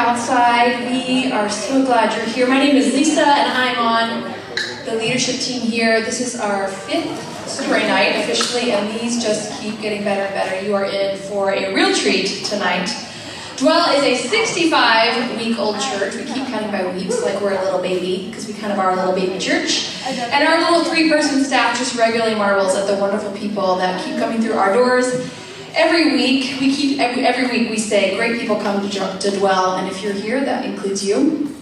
outside. We are so glad you're here. My name is Lisa, and I'm on the leadership team here. This is our 5th story night officially, and these just keep getting better and better. You are in for a real treat tonight. Dwell is a 65-week-old church. We keep counting by weeks like we're a little baby, because we kind of are a little baby church. And our little 3-person staff just regularly marvels at the wonderful people that keep coming through our doors. Every week we say, great people come to Dwell, and if you're here, that includes you.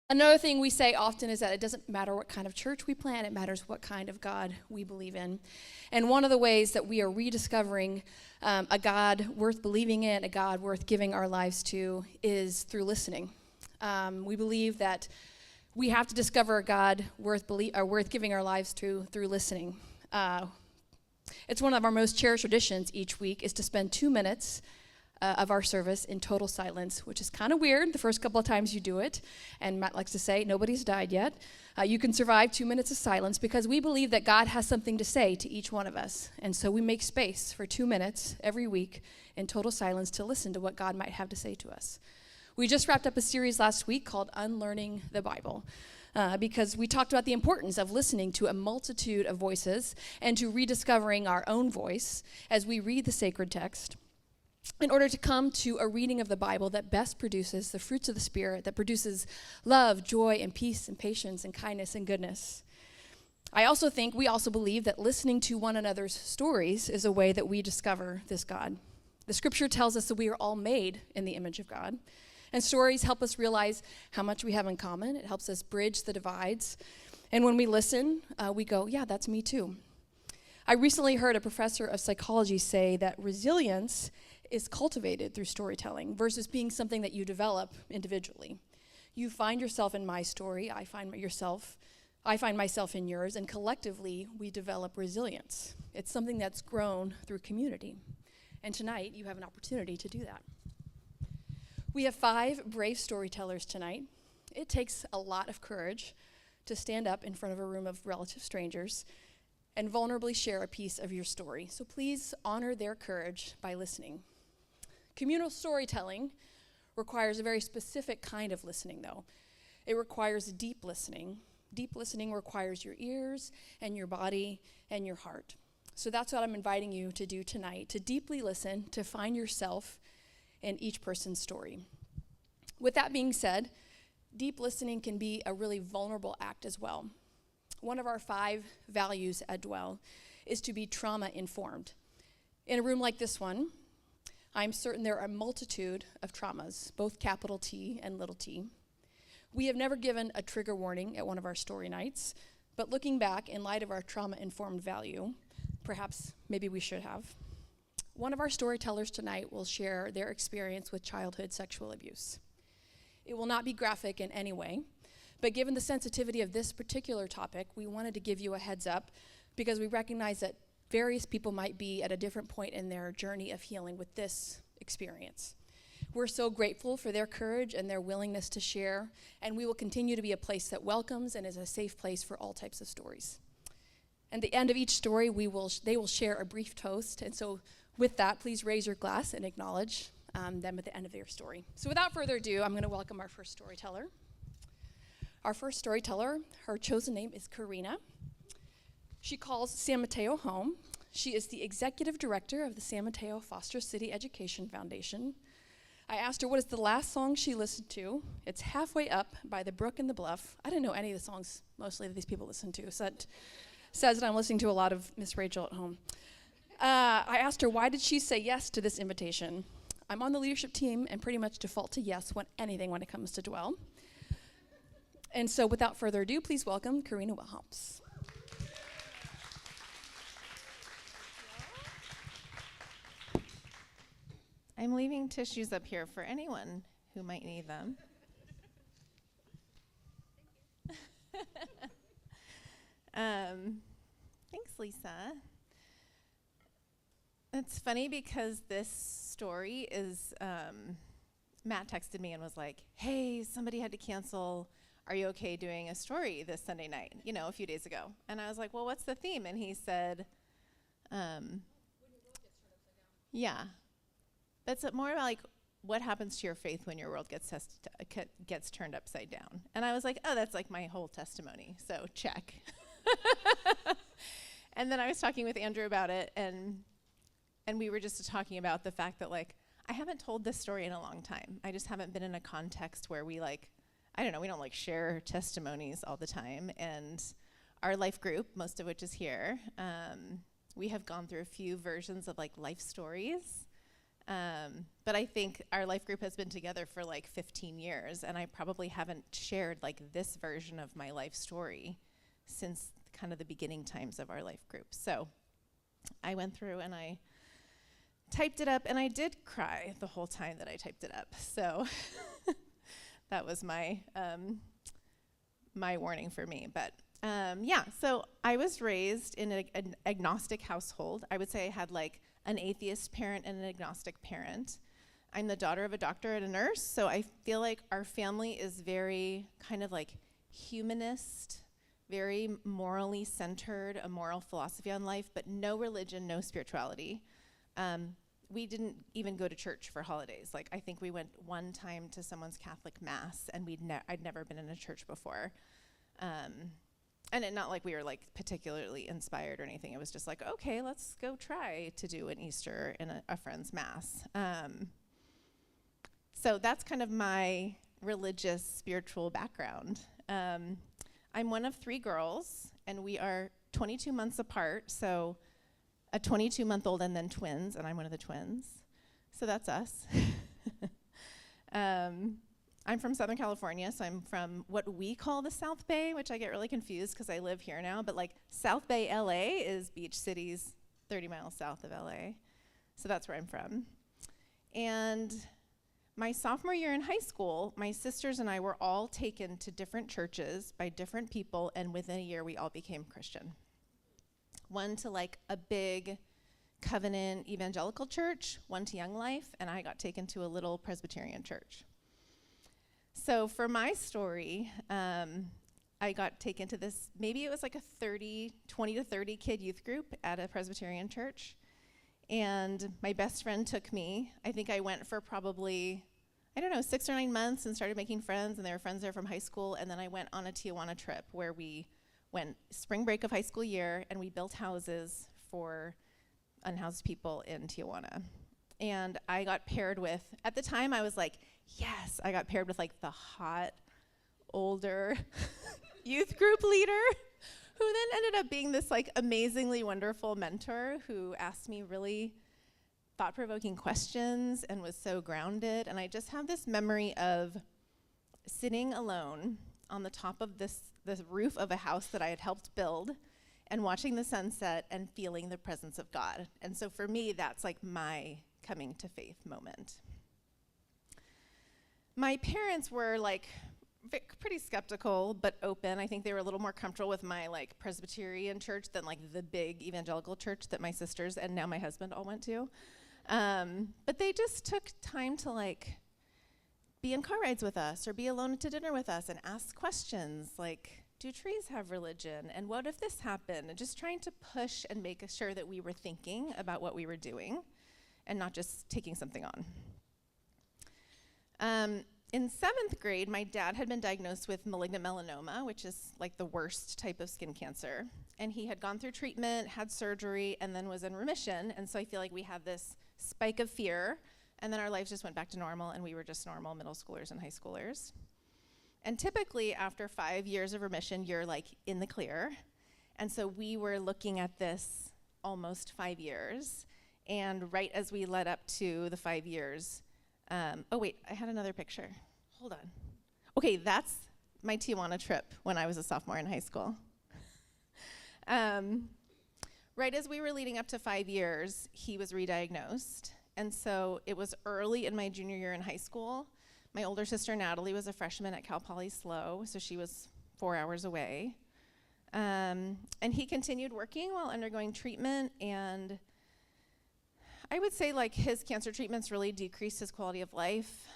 Another thing we say often is that it doesn't matter what kind of church we plant, it matters what kind of God we believe in. And one of the ways that we are rediscovering a God worth believing in, a God worth giving our lives to, is through listening. We believe that we have to discover a God worth giving our lives to through listening. It's one of our most cherished traditions each week is to spend 2 minutes of our service in total silence, which is kind of weird the first couple of times you do it. And Matt likes to say, nobody's died yet. You can survive 2 minutes of silence because we believe that God has something to say to each one of us. And so we make space for 2 minutes every week in total silence to listen to what God might have to say to us. We just wrapped up a series last week called Unlearning the Bible. Because we talked about the importance of listening to a multitude of voices and to rediscovering our own voice as we read the sacred text in order to come to a reading of the Bible that best produces the fruits of the Spirit, that produces love, joy, and peace, and patience, and kindness, and goodness. We also believe that listening to one another's stories is a way that we discover this God. The scripture tells us that we are all made in the image of God. And stories help us realize how much we have in common. It helps us bridge the divides. And when we listen, we go, yeah, that's me too. I recently heard a professor of psychology say that resilience is cultivated through storytelling versus being something that you develop individually. You find yourself in my story, I find myself in yours, and collectively we develop resilience. It's something that's grown through community. And tonight you have an opportunity to do that. We have 5 brave storytellers tonight. It takes a lot of courage to stand up in front of a room of relative strangers and vulnerably share a piece of your story. So please honor their courage by listening. Communal storytelling requires a very specific kind of listening, though. It requires deep listening. Deep listening requires your ears and your body and your heart. So that's what I'm inviting you to do tonight, to deeply listen, to find yourself in each person's story. With that being said, deep listening can be a really vulnerable act as well. One of our 5 values at Dwell is to be trauma-informed. In a room like this one, I'm certain there are a multitude of traumas, both capital T and little t. We have never given a trigger warning at one of our story nights, but looking back in light of our trauma-informed value, perhaps maybe we should have. One of our storytellers tonight will share their experience with childhood sexual abuse. It will not be graphic in any way, but given the sensitivity of this particular topic, we wanted to give you a heads up because we recognize that various people might be at a different point in their journey of healing with this experience. We're so grateful for their courage and their willingness to share, and we will continue to be a place that welcomes and is a safe place for all types of stories. At the end of each story, they will share a brief toast, and so with that, please raise your glass and acknowledge them at the end of their story. So without further ado, I'm going to welcome our first storyteller. Our first storyteller, her chosen name is Karina. She calls San Mateo home. She is the executive director of the San Mateo Foster City Education Foundation. I asked her what is the last song she listened to. It's Halfway Up by The Brook and the Bluff. I didn't know any of the songs mostly that these people listen to, so that says that I'm listening to a lot of Miss Rachel at home. I asked her, why did she say yes to this invitation? I'm on the leadership team and pretty much default to yes when it comes to Dwell. And so without further ado, please welcome Karina Wilhelms. I'm leaving tissues up here for anyone who might need them. Thanks, Lisa. It's funny because this story is, Matt texted me and was like, hey, somebody had to cancel. Are you okay doing a story this Sunday night? A few days ago. And I was like, well, what's the theme? And he said, yeah. That's more like what happens to your faith when your world gets turned upside down? And I was like, oh, that's like my whole testimony, so check. And then I was talking with Andrew about it, and we were just talking about the fact that, like, I haven't told this story in a long time. I just haven't been in a context where we, like, I don't know, we don't, like, share testimonies all the time. And our life group, most of which is here, we have gone through a few versions of, like, life stories. But I think our life group has been together for, like, 15 years, and I probably haven't shared, like, this version of my life story since kind of the beginning times of our life group. So I went through and I typed it up, and I did cry the whole time that I typed it up. So that was my my warning for me. But yeah, so I was raised in an agnostic household. I would say I had like an atheist parent and an agnostic parent. I'm the daughter of a doctor and a nurse, so I feel like our family is very kind of like humanist, very morally centered, a moral philosophy on life, but no religion, no spirituality. We didn't even go to church for holidays. Like, I think we went one time to someone's Catholic mass, and I'd never been in a church before. And not like we were like particularly inspired or anything. It was just like, okay, let's go try to do an Easter in a friend's mass. So that's kind of my religious, spiritual background. I'm one of 3 girls, and we are 22 months apart, so a 22-month-old and then twins, and I'm one of the twins. So that's us. I'm from Southern California, so I'm from what we call the South Bay, which I get really confused because I live here now, but like South Bay, LA is Beach City's 30 miles south of LA. So that's where I'm from. And my sophomore year in high school, my sisters and I were all taken to different churches by different people, and within a year we all became Christian. One to like a big covenant evangelical church, one to Young Life, and I got taken to a little Presbyterian church. So for my story, I got taken to this, maybe it was like a 20 to 30 kid youth group at a Presbyterian church. And my best friend took me. I think I went for probably, 6 or 9 months and started making friends, and they were friends there from high school. And then I went on a Tijuana trip where we went spring break of high school year, and we built houses for unhoused people in Tijuana. And I got paired with, at the time I was like, yes, I got paired with like the hot, older youth group leader, who then ended up being this like amazingly wonderful mentor who asked me really thought-provoking questions and was so grounded. And I just have this memory of sitting alone on the top of this roof of a house that I had helped build and watching the sunset and feeling the presence of God. And so for me, that's like my coming to faith moment. My parents were like pretty skeptical but open. I think they were a little more comfortable with my like Presbyterian church than like the big evangelical church that my sisters and now my husband all went to. But they just took time to like be in car rides with us or be alone to dinner with us and ask questions like, do trees have religion? And what if this happened? And just trying to push and make sure that we were thinking about what we were doing and not just taking something on. In 7th grade, my dad had been diagnosed with malignant melanoma, which is like the worst type of skin cancer. And he had gone through treatment, had surgery, and then was in remission. And so I feel like we had this spike of fear, and then our lives just went back to normal, and we were just normal middle schoolers and high schoolers. And typically, after 5 years of remission, you're like in the clear. And so we were looking at this almost 5 years. And right as we led up to the 5 years, oh wait, I had another picture. Hold on. Okay, that's my Tijuana trip when I was a sophomore in high school. Right as we were leading up to 5 years, he was re-diagnosed. And so it was early in my junior year in high school. My older sister, Natalie, was a freshman at Cal Poly SLO, so she was 4 hours away. And he continued working while undergoing treatment, and I would say like his cancer treatments really decreased his quality of life.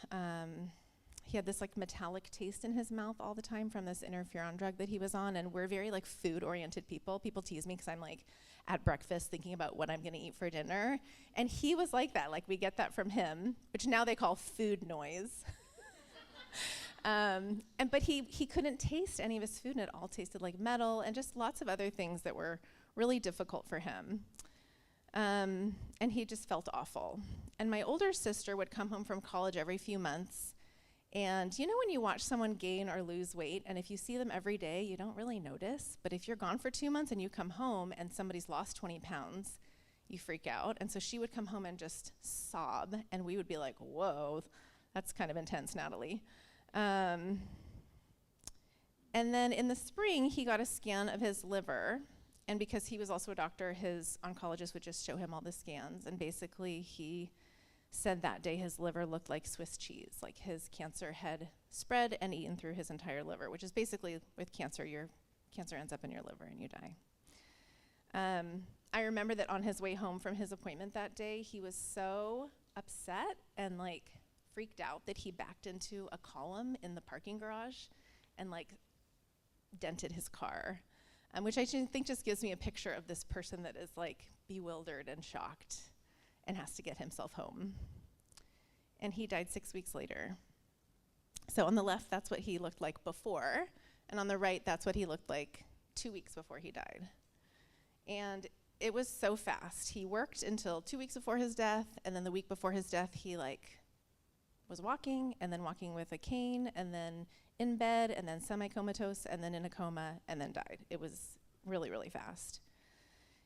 he had this like metallic taste in his mouth all the time from this interferon drug that he was on. And we're very like food-oriented people. People tease me because I'm like at breakfast thinking about what I'm going to eat for dinner. And he was like that. Like we get that from him, which now they call food noise. But he couldn't taste any of his food, and it all tasted like metal and just lots of other things that were really difficult for him. And he just felt awful. And my older sister would come home from college every few months. And you know when you watch someone gain or lose weight, and if you see them every day, you don't really notice. But if you're gone for 2 months and you come home and somebody's lost 20 pounds, you freak out. And so she would come home and just sob, and we would be like, whoa, that's kind of intense, Natalie. And then in the spring, he got a scan of his liver. And because he was also a doctor, his oncologist would just show him all the scans. And basically, he said that day his liver looked like Swiss cheese, like his cancer had spread and eaten through his entire liver, which is basically with cancer, your cancer ends up in your liver and you die. I remember that on his way home from his appointment that day, he was so upset and like freaked out that he backed into a column in the parking garage and like dented his car, which I think just gives me a picture of this person that is like bewildered and shocked and has to get himself home. And he died 6 weeks later. So on the left, that's what he looked like before, and on the right, that's what he looked like 2 weeks before he died. And it was so fast. He worked until 2 weeks before his death, and then the week before his death, he like was walking, and then walking with a cane, and then in bed, and then semi-comatose, and then in a coma, and then died. It was really, really fast.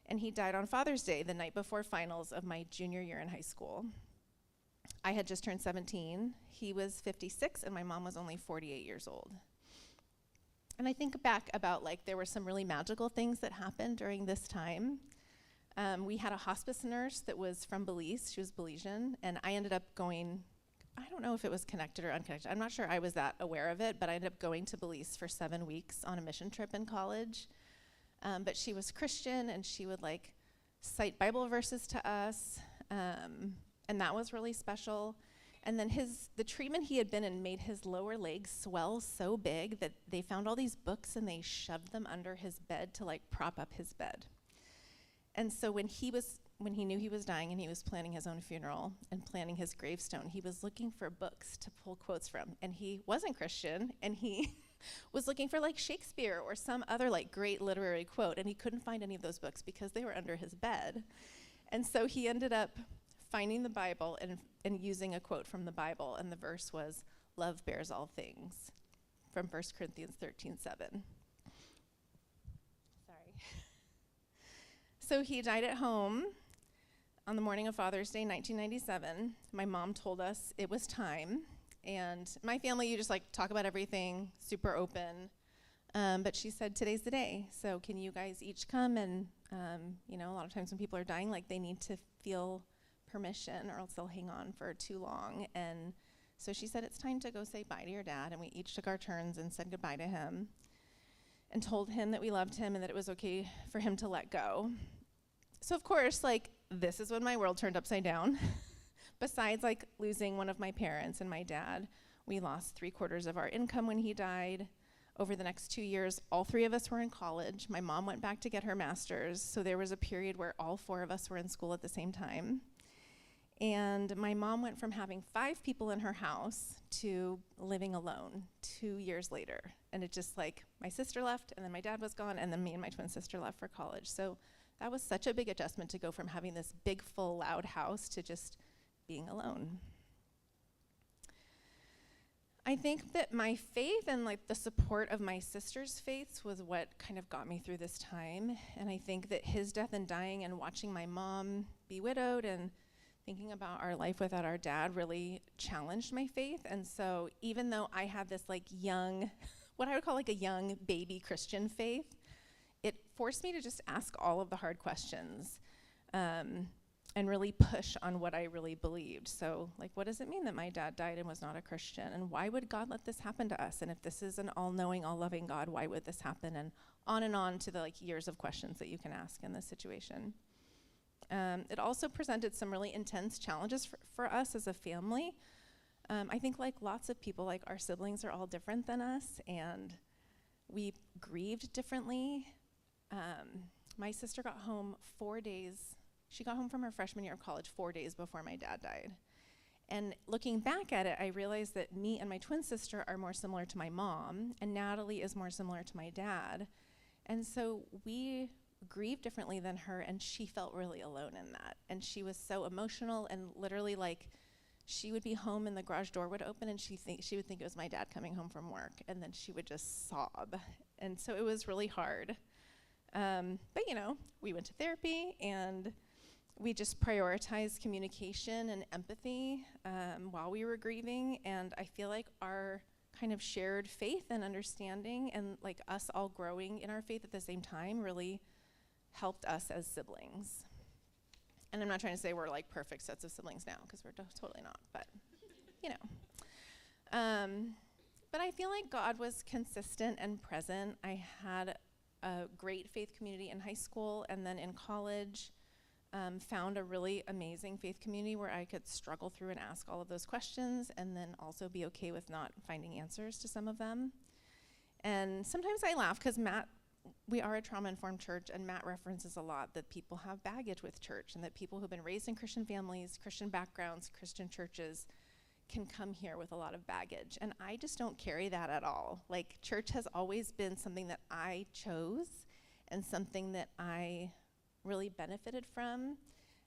And he died on Father's Day, the night before finals of my junior year in high school. I had just turned 17. He was 56, and my mom was only 48 years old. And I think back about like there were some really magical things that happened during this time. We had a hospice nurse that was from Belize. She was Belizean, and I ended up going, I don't know if it was connected or unconnected. I'm not sure I was that aware of it, but I ended up going to Belize for 7 weeks on a mission trip in college. But she was Christian, and she would like cite Bible verses to us, and that was really special. And then the treatment he had been in made his lower legs swell so big that they found all these books and they shoved them under his bed to like prop up his bed. And so when he knew he was dying and he was planning his own funeral and planning his gravestone, he was looking for books to pull quotes from. And he wasn't Christian, and he was looking for like Shakespeare or some other like great literary quote, and he couldn't find any of those books because they were under his bed. And so he ended up finding the Bible and using a quote from the Bible, and the verse was, "Love bears all things," from 1 Corinthians 13:7. Sorry. So he died at home on the morning of Father's Day, 1997. My mom told us it was time. And my family, you just like talk about everything, super open. But she said, today's the day. So can you guys each come? And, a lot of times when people are dying, like they need to feel permission or else they'll hang on for too long. And so she said, it's time to go say bye to your dad. And we each took our turns and said goodbye to him and told him that we loved him and that it was okay for him to let go. So of course, like this is when my world turned upside down. Besides like losing one of my parents and my dad, we lost 3/4 of our income when he died. Over the next 2 years, all 3 of us were in college. My mom went back to get her master's, so there was a period where all 4 of us were in school at the same time. And my mom went from having 5 people in her house to living alone 2 years later. And it just like, my sister left, and then my dad was gone, and then me and my twin sister left for college. So that was such a big adjustment to go from having this big, full, loud house to just being alone. I think that my faith and like the support of my sister's faith was what kind of got me through this time. And I think that his death and dying and watching my mom be widowed and thinking about our life without our dad really challenged my faith. And so even though I had this like young, what I would call like a young baby Christian faith, it forced me to just ask all of the hard questions. And really push on what I really believed. So, like, what does it mean that my dad died and was not a Christian? And why would God let this happen to us? And if this is an all-knowing, all-loving God, why would this happen? And on to the, like, years of questions that you can ask in this situation. It also presented some really intense challenges for us as a family. I think like lots of people, like our siblings are all different than us, and we grieved differently. My sister got home 4 days. She got home from her freshman year of college 4 days before my dad died. And looking back at it, I realized that me and my twin sister are more similar to my mom, and Natalie is more similar to my dad. And so we grieved differently than her, and she felt really alone in that. And she was so emotional, and literally like she would be home and the garage door would open, and she would think it was my dad coming home from work, and then she would just sob. And so it was really hard. But you know, we went to therapy, and we just prioritized communication and empathy while we were grieving. And I feel like our kind of shared faith and understanding, and like us all growing in our faith at the same time, really helped us as siblings. And I'm not trying to say we're like perfect sets of siblings now, because we're totally not, but you know. But I feel like God was consistent and present. I had a great faith community in high school, and then in college, found a really amazing faith community where I could struggle through and ask all of those questions, and then also be okay with not finding answers to some of them. And sometimes I laugh because we are a trauma-informed church, and Matt references a lot that people have baggage with church, and that people who've been raised in Christian families, Christian backgrounds, Christian churches can come here with a lot of baggage. And I just don't carry that at all. Like, church has always been something that I chose, and something that I really benefited from,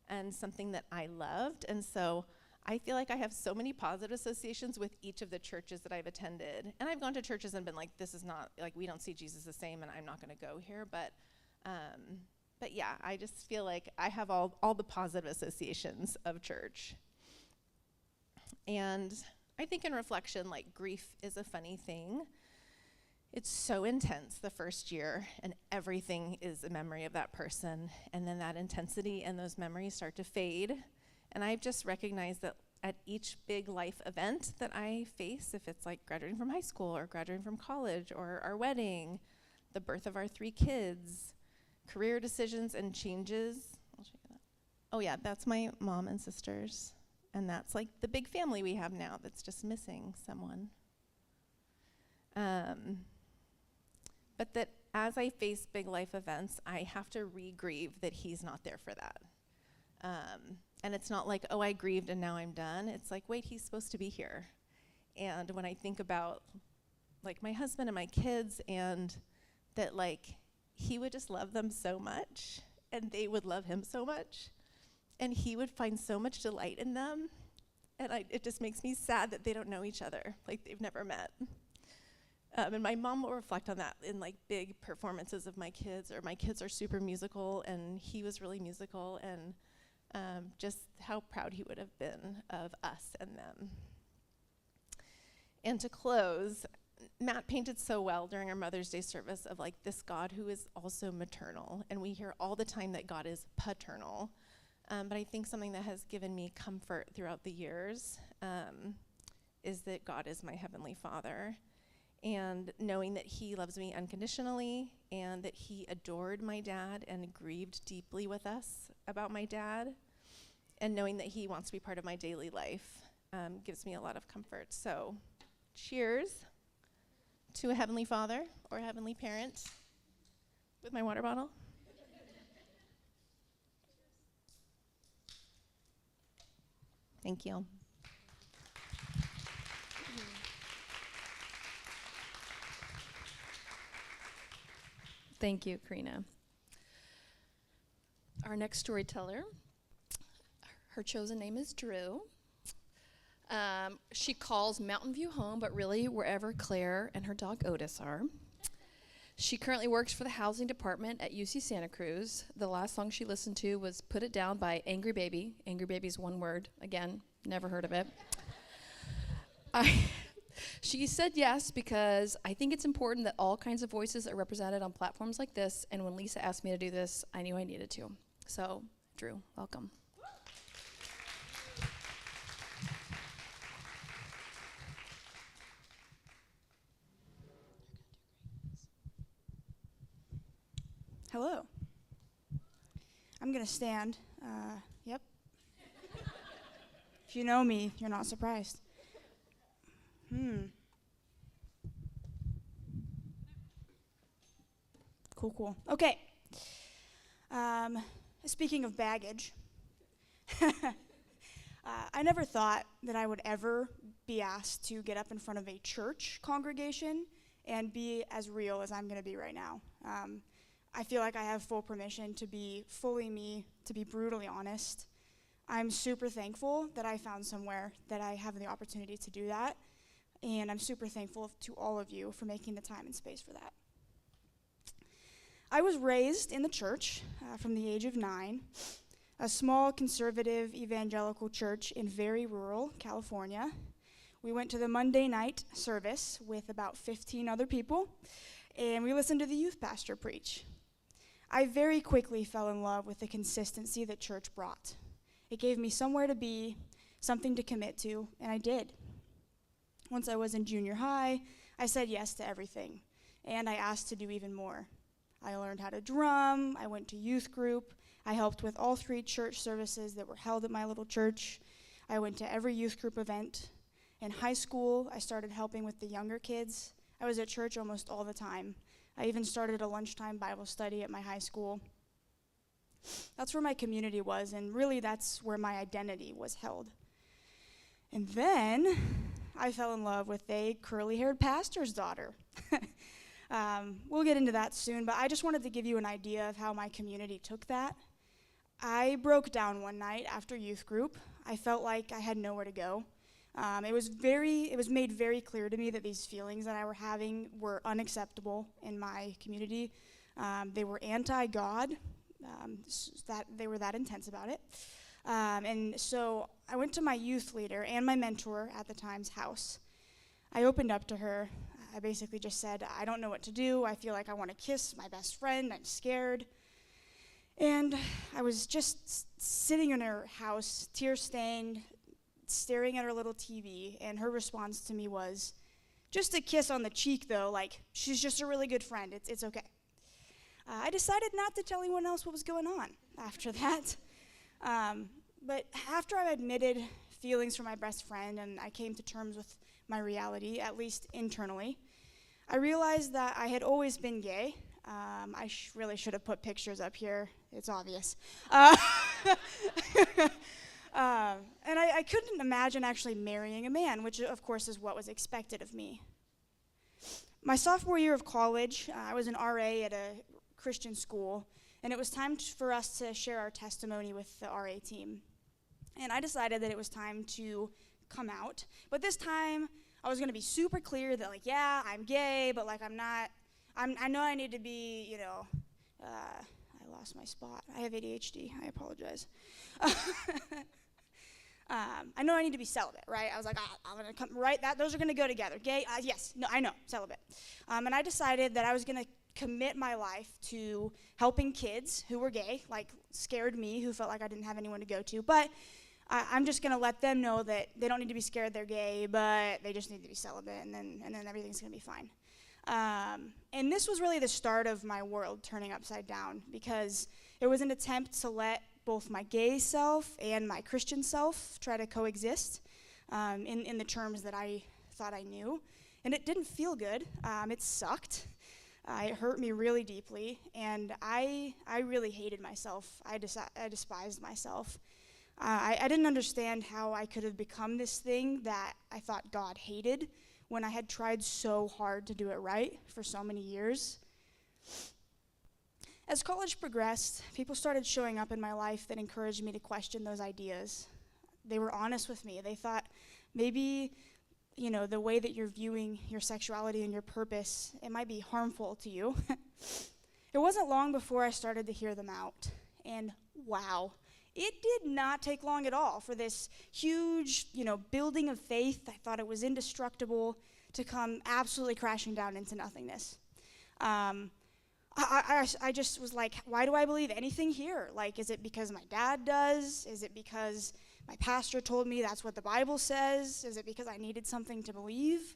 and something that I loved. And so I feel like I have so many positive associations with each of the churches that I've attended. And I've gone to churches and been like, this is not, like, we don't see Jesus the same, and I'm not gonna go here. But yeah, I just feel like I have all the positive associations of church. And I think in reflection, like, grief is a funny thing. It's so intense the first year, and everything is a memory of that person. And then that intensity and those memories start to fade. And I've just recognized that at each big life event that I face, if it's like graduating from high school or graduating from college or our wedding, the birth of our 3 kids, career decisions and changes. I'll show you that. Oh yeah, that's my mom and sisters. And that's like the big family we have now that's just missing someone. But that as I face big life events, I have to re-grieve that he's not there for that. And it's not like, oh, I grieved and now I'm done. It's like, wait, he's supposed to be here. And when I think about like my husband and my kids, and that like he would just love them so much, and they would love him so much, and he would find so much delight in them. And it just makes me sad that they don't know each other, like they've never met. And my mom will reflect on that in like big performances of my kids, or my kids are super musical and he was really musical, and just how proud he would have been of us and them. And to close, Matt painted so well during our Mother's Day service of like this God who is also maternal. And we hear all the time that God is paternal. But I think something that has given me comfort throughout the years is that God is my Heavenly Father. And knowing that he loves me unconditionally, and that he adored my dad and grieved deeply with us about my dad, and knowing that he wants to be part of my daily life gives me a lot of comfort. So cheers to a Heavenly Father or a Heavenly Parent with my water bottle. Thank you. Thank you, Karina. Our next storyteller, her chosen name is Drew. She calls Mountain View home, but really wherever Claire and her dog Otis are. She currently works for the housing department at UC Santa Cruz. The last song she listened to was Put It Down by Angry Baby. Angry Baby's one word. Again, never heard of it. She said yes because I think it's important that all kinds of voices are represented on platforms like this, and when Lisa asked me to do this, I knew I needed to. So, Drew, welcome. Hello. I'm gonna stand. Yep. If you know me, you're not surprised. Cool. Okay. Speaking of baggage, I never thought that I would ever be asked to get up in front of a church congregation and be as real as I'm going to be right now. I feel like I have full permission to be fully me, to be brutally honest. I'm super thankful that I found somewhere that I have the opportunity to do that, and I'm super thankful to all of you for making the time and space for that. I was raised in the church from the age of 9, a small conservative evangelical church in very rural California. We went to the Monday night service with about 15 other people, and we listened to the youth pastor preach. I very quickly fell in love with the consistency that church brought. It gave me somewhere to be, something to commit to, and I did. Once I was in junior high, I said yes to everything, and I asked to do even more. I learned how to drum, I went to youth group, I helped with all 3 church services that were held at my little church. I went to every youth group event. In high school, I started helping with the younger kids. I was at church almost all the time. I even started a lunchtime Bible study at my high school. That's where my community was, and really that's where my identity was held. And then I fell in love with a curly-haired pastor's daughter. We'll get into that soon, but I just wanted to give you an idea of how my community took that. I broke down one night after youth group. I felt like I had nowhere to go. It was made very clear to me that these feelings that I were having were unacceptable in my community. They were anti-God, that they were that intense about it. And so I went to my youth leader and my mentor at the time's house. I opened up to her. I basically just said, I don't know what to do. I feel like I want to kiss my best friend. I'm scared. And I was just sitting in her house, tear-stained, staring at her little TV, and her response to me was, just a kiss on the cheek, though, like, she's just a really good friend. It's okay. I decided not to tell anyone else what was going on after that. But after I admitted feelings for my best friend and I came to terms with my reality, at least internally, I realized that I had always been gay. I really should have put pictures up here. It's obvious. And I couldn't imagine actually marrying a man, which of course is what was expected of me. My sophomore year of college, I was an RA at a Christian school, and it was time for us to share our testimony with the RA team. And I decided that it was time to come out. But this time, I was going to be super clear that, like, yeah, I'm gay, but, like, I'm not, I know I need to be, I lost my spot. I have ADHD. I apologize. I know I need to be celibate, right? I was like, I'm going to come, right? Those are going to go together. Gay, yes, no, I know, celibate. And I decided that I was going to commit my life to helping kids who were gay, like scared me, who felt like I didn't have anyone to go to. But I'm just going to let them know that they don't need to be scared they're gay, but they just need to be celibate, and then everything's going to be fine. And this was really the start of my world turning upside down, because it was an attempt to let both my gay self and my Christian self try to coexist in the terms that I thought I knew. And it didn't feel good. It sucked. It hurt me really deeply, and I really hated myself. I despised myself. I didn't understand how I could have become this thing that I thought God hated when I had tried so hard to do it right for so many years. As college progressed, people started showing up in my life that encouraged me to question those ideas. They were honest with me. They thought, maybe, the way that you're viewing your sexuality and your purpose, it might be harmful to you. It wasn't long before I started to hear them out. And wow, it did not take long at all for this huge, building of faith. I thought it was indestructible to come absolutely crashing down into nothingness. I just was like, why do I believe anything here? Like, is it because my dad does? Is it because my pastor told me that's what the Bible says? Is it because I needed something to believe?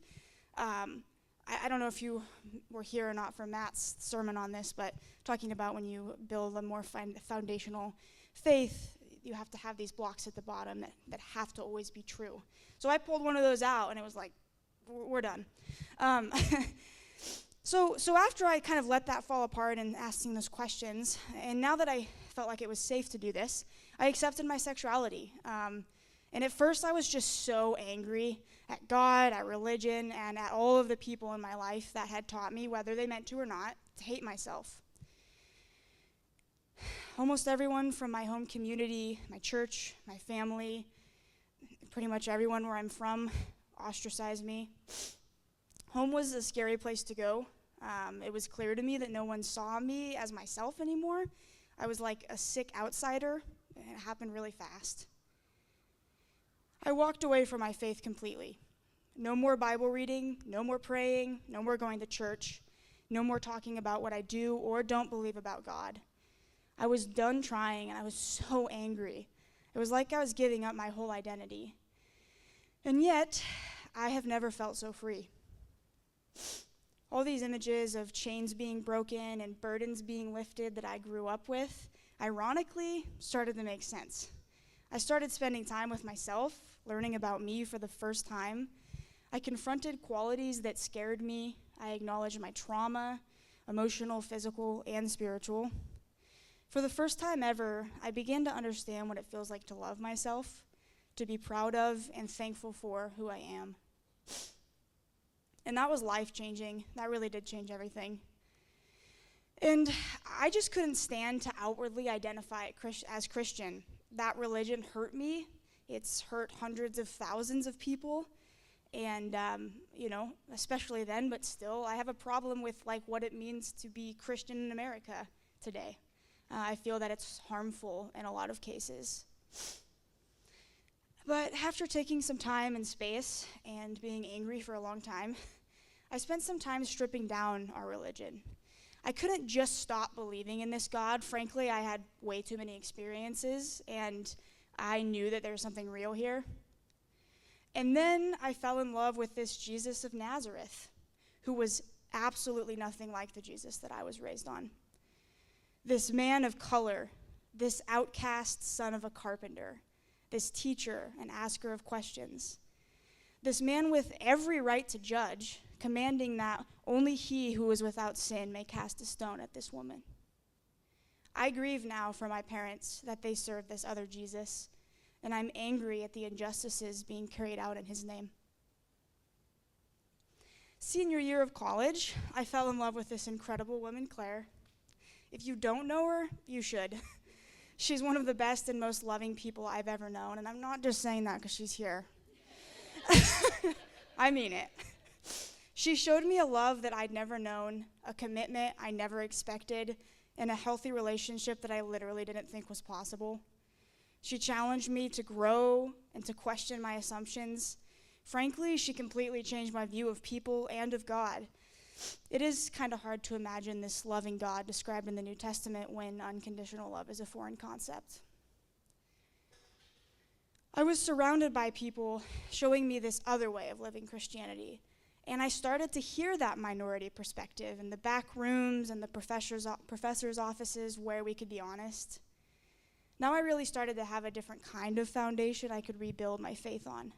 I don't know if you were here or not for Matt's sermon on this, but talking about when you build a more foundational faith, you have to have these blocks at the bottom that have to always be true. So I pulled one of those out, and it was like, we're done. Um, so after I kind of let that fall apart and asking those questions, and now that I felt like it was safe to do this, I accepted my sexuality. And at first I was just so angry at God, at religion, and at all of the people in my life that had taught me, whether they meant to or not, to hate myself. Almost everyone from my home community, my church, my family, pretty much everyone where I'm from ostracized me. Home was a scary place to go. It was clear to me that no one saw me as myself anymore. I was like a sick outsider, and it happened really fast. I walked away from my faith completely. No more Bible reading, no more praying, no more going to church, no more talking about what I do or don't believe about God. I was done trying, and I was so angry. It was like I was giving up my whole identity. And yet, I have never felt so free. All these images of chains being broken and burdens being lifted that I grew up with, ironically, started to make sense. I started spending time with myself, learning about me for the first time. I confronted qualities that scared me. I acknowledged my trauma, emotional, physical, and spiritual. For the first time ever, I began to understand what it feels like to love myself, to be proud of and thankful for who I am. And that was life-changing. That really did change everything. And I just couldn't stand to outwardly identify as Christian. That religion hurt me. It's hurt hundreds of thousands of people. And, especially then, but still, I have a problem with what it means to be Christian in America today. I feel that it's harmful in a lot of cases. But after taking some time and space and being angry for a long time, I spent some time stripping down our religion. I couldn't just stop believing in this God. Frankly, I had way too many experiences, and I knew that there was something real here. And then I fell in love with this Jesus of Nazareth, who was absolutely nothing like the Jesus that I was raised on. This man of color, this outcast son of a carpenter, this teacher and asker of questions, this man with every right to judge, commanding that only he who is without sin may cast a stone at this woman. I grieve now for my parents that they served this other Jesus, and I'm angry at the injustices being carried out in his name. Senior year of college, I fell in love with this incredible woman, Claire. If you don't know her, you should. She's one of the best and most loving people I've ever known, and I'm not just saying that because she's here. I mean it. She showed me a love that I'd never known, a commitment I never expected, and a healthy relationship that I literally didn't think was possible. She challenged me to grow and to question my assumptions. Frankly, she completely changed my view of people and of God. It is kind of hard to imagine this loving God described in the New Testament when unconditional love is a foreign concept. I was surrounded by people showing me this other way of living Christianity, and I started to hear that minority perspective in the back rooms and the professors' offices where we could be honest. Now I really started to have a different kind of foundation I could rebuild my faith on.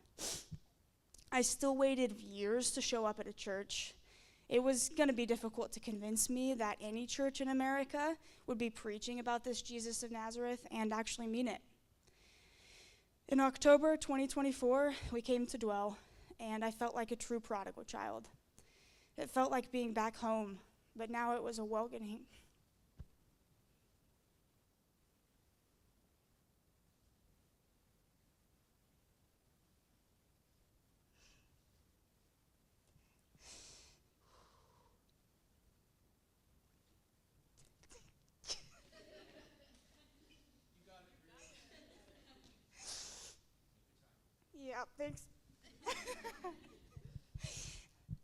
I still waited years to show up at a church. It was going to be difficult to convince me that any church in America would be preaching about this Jesus of Nazareth and actually mean it. In October 2024, we came to Dwell, and I felt like a true prodigal child. It felt like being back home, but now it was a welcoming. Yeah, thanks.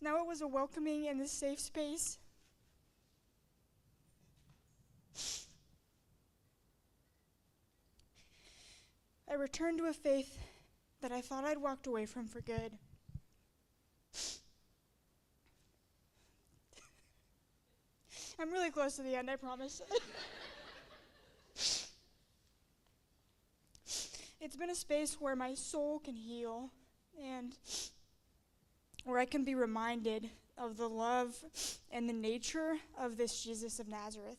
Now it was a welcoming and a safe space. I returned to a faith that I thought I'd walked away from for good. I'm really close to the end, I promise. It's been a space where my soul can heal, and where I can be reminded of the love and the nature of this Jesus of Nazareth.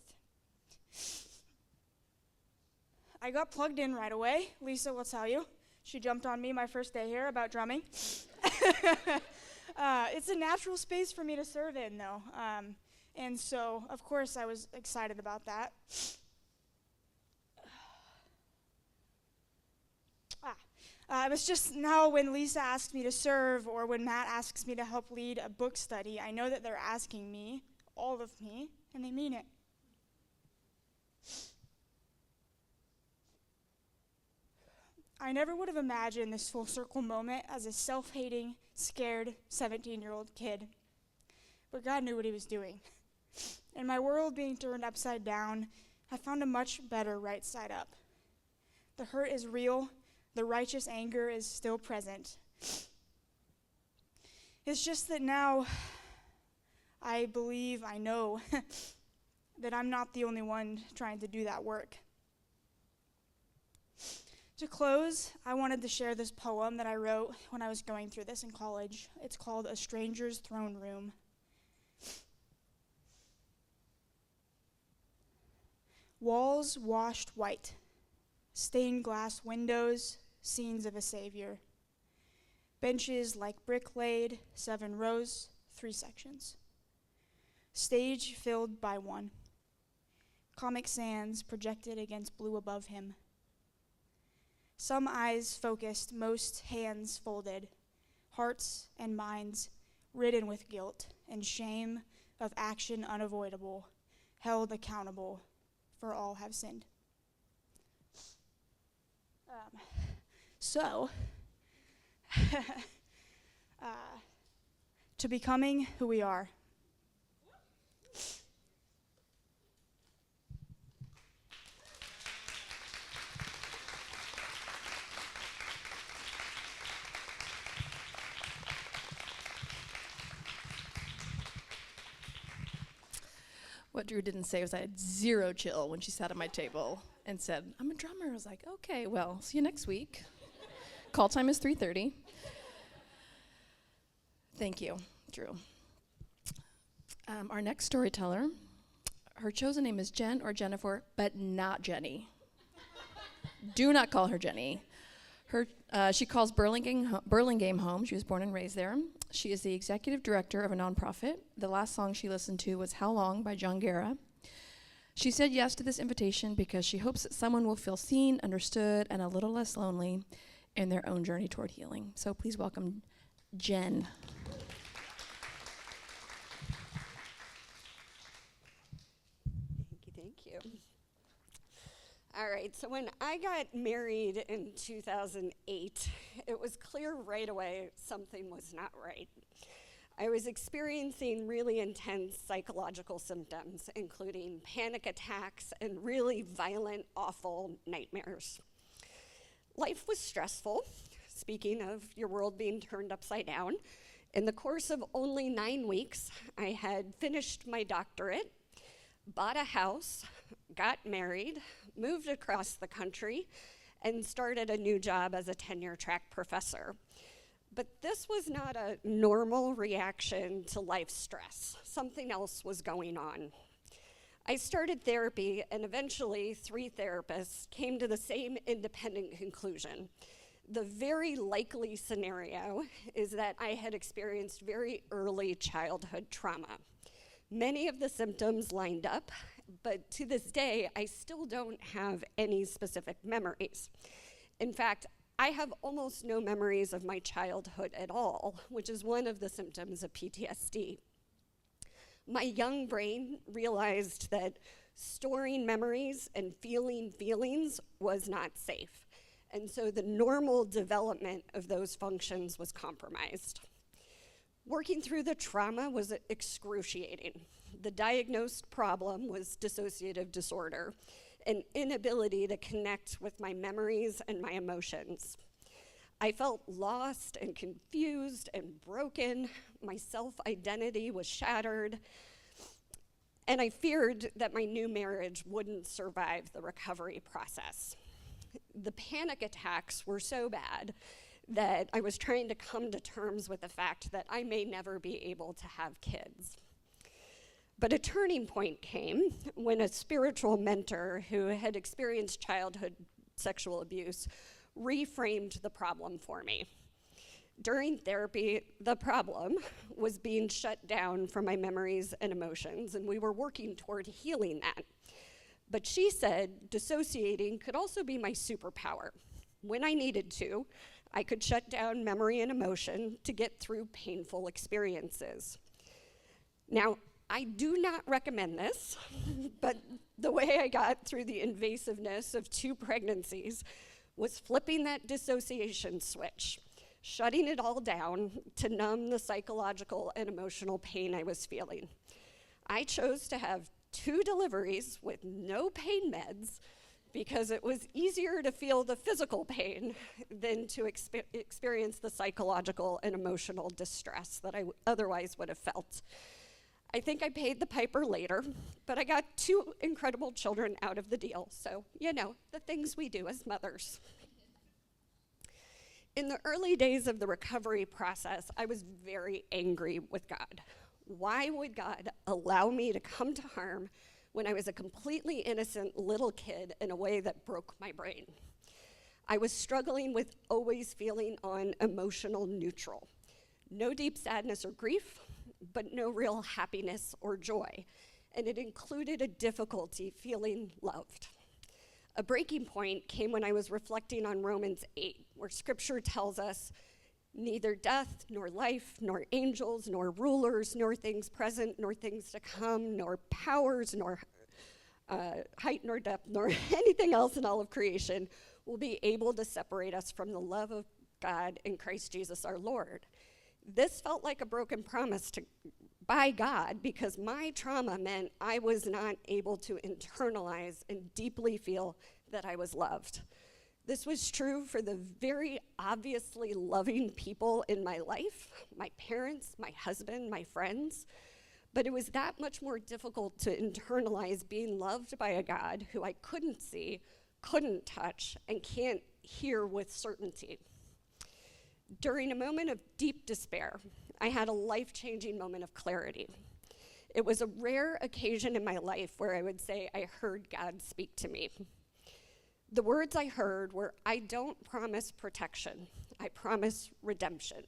I got plugged in right away. Lisa will tell you. She jumped on me my first day here about drumming. It's a natural space for me to serve in, though. And so, of course, I was excited about that. It was just now when Lisa asked me to serve or when Matt asks me to help lead a book study, I know that they're asking me, all of me, and they mean it. I never would have imagined this full circle moment as a self-hating, scared 17-year-old kid. But God knew what he was doing. In my world being turned upside down, I found a much better right side up. The hurt is real. The righteous anger is still present. It's just that now I believe, I know, that I'm not the only one trying to do that work. To close, I wanted to share this poem that I wrote when I was going through this in college. It's called A Stranger's Throne Room. Walls washed white, stained glass windows, scenes of a savior. Benches like brick laid, 7 rows, 3 sections. Stage filled by one. Comic Sans projected against blue above him. Some eyes focused, most hands folded, hearts and minds ridden with guilt and shame of action unavoidable, held accountable, for all have sinned. To becoming who we are. What Drew didn't say was I had zero chill when she sat at my table and said, I'm a drummer. I was like, okay, well, see you next week. Call time is 3:30. Thank you, Drew. Our next storyteller, her chosen name is Jen or Jennifer, but not Jenny. Do not call her Jenny. She calls Burlingame home. She was born and raised there. She is the executive director of a nonprofit. The last song she listened to was How Long by John Guerra. She said yes to this invitation because she hopes that someone will feel seen, understood, and a little less lonely in their own journey toward healing. So please welcome Jen. Thank you. All right, so when I got married in 2008, it was clear right away something was not right. I was experiencing really intense psychological symptoms, including panic attacks and really violent, awful nightmares. Life was stressful. Speaking of your world being turned upside down, in the course of only 9 weeks, I had finished my doctorate, bought a house, got married, moved across the country, and started a new job as a tenure-track professor. But this was not a normal reaction to life stress. Something else was going on. I started therapy, and eventually 3 therapists came to the same independent conclusion. The very likely scenario is that I had experienced very early childhood trauma. Many of the symptoms lined up, but to this day, I still don't have any specific memories. In fact, I have almost no memories of my childhood at all, which is one of the symptoms of PTSD. My young brain realized that storing memories and feeling feelings was not safe, and so the normal development of those functions was compromised. Working through the trauma was excruciating. The diagnosed problem was dissociative disorder, an inability to connect with my memories and my emotions. I felt lost and confused and broken. My self-identity was shattered, and I feared that my new marriage wouldn't survive the recovery process. The panic attacks were so bad that I was trying to come to terms with the fact that I may never be able to have kids. But a turning point came when a spiritual mentor who had experienced childhood sexual abuse reframed the problem for me. During therapy, the problem was being shut down from my memories and emotions, and we were working toward healing that. But she said dissociating could also be my superpower. When I needed to, I could shut down memory and emotion to get through painful experiences. Now, I do not recommend this, but the way I got through the invasiveness of 2 pregnancies was flipping that dissociation switch, shutting it all down to numb the psychological and emotional pain I was feeling. I chose to have 2 deliveries with no pain meds because it was easier to feel the physical pain than to experience the psychological and emotional distress that I otherwise would have felt. I think I paid the piper later, but I got 2 incredible children out of the deal, so, the things we do as mothers. In the early days of the recovery process, I was very angry with God. Why would God allow me to come to harm when I was a completely innocent little kid in a way that broke my brain? I was struggling with always feeling on emotional neutral. No deep sadness or grief, but no real happiness or joy. And it included a difficulty feeling loved. A breaking point came when I was reflecting on Romans 8, where scripture tells us, neither death, nor life, nor angels, nor rulers, nor things present, nor things to come, nor powers, nor height, nor depth, nor anything else in all of creation will be able to separate us from the love of God in Christ Jesus our Lord. This felt like a broken promise by God because my trauma meant I was not able to internalize and deeply feel that I was loved. This was true for the very obviously loving people in my life, my parents, my husband, my friends, but it was that much more difficult to internalize being loved by a God who I couldn't see, couldn't touch, and can't hear with certainty. During a moment of deep despair, I had a life-changing moment of clarity. It was a rare occasion in my life where I would say I heard God speak to me. The words I heard were, I don't promise protection, I promise redemption.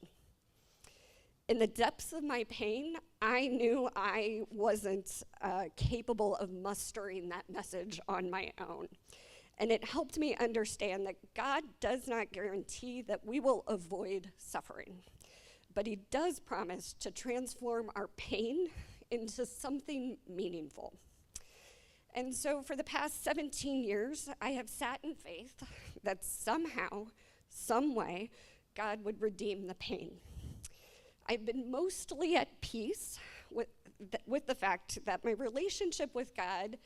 In the depths of my pain, I knew I wasn't capable of mustering that message on my own. And it helped me understand that God does not guarantee that we will avoid suffering, but he does promise to transform our pain into something meaningful. And so for the past 17 years, I have sat in faith that somehow, some way, God would redeem the pain. I've been mostly at peace with the fact that my relationship with God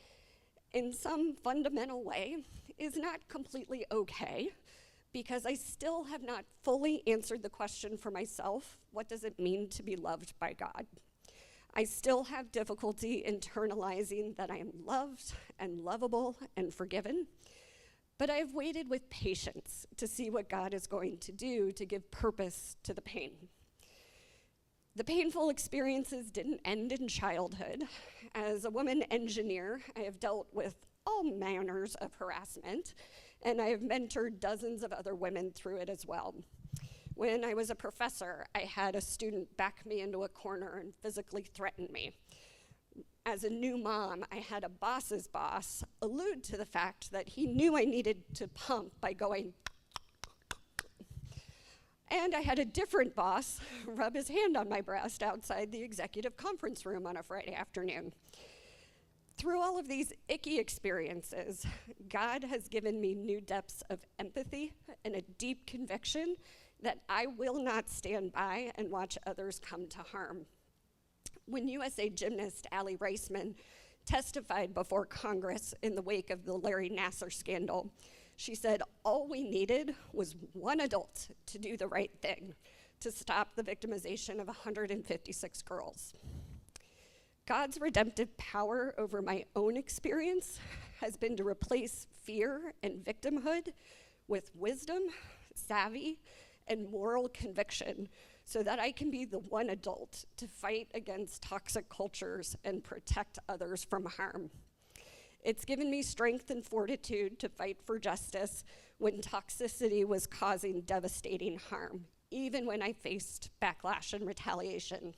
in some fundamental way is not completely okay because I still have not fully answered the question for myself, what does it mean to be loved by God? I still have difficulty internalizing that I am loved and lovable and forgiven, but I have waited with patience to see what God is going to do to give purpose to the pain. The painful experiences didn't end in childhood. As a woman engineer, I have dealt with all manners of harassment, and I have mentored dozens of other women through it as well. When I was a professor, I had a student back me into a corner and physically threaten me. As a new mom, I had a boss's boss allude to the fact that he knew I needed to pump by going, and I had a different boss rub his hand on my breast outside the executive conference room on a Friday afternoon. Through all of these icky experiences, God has given me new depths of empathy and a deep conviction that I will not stand by and watch others come to harm. When USA gymnast Allie Reisman testified before Congress in the wake of the Larry Nassar scandal, she said all we needed was one adult to do the right thing, to stop the victimization of 156 girls. God's redemptive power over my own experience has been to replace fear and victimhood with wisdom, savvy, and moral conviction so that I can be the one adult to fight against toxic cultures and protect others from harm. It's given me strength and fortitude to fight for justice when toxicity was causing devastating harm, even when I faced backlash and retaliation.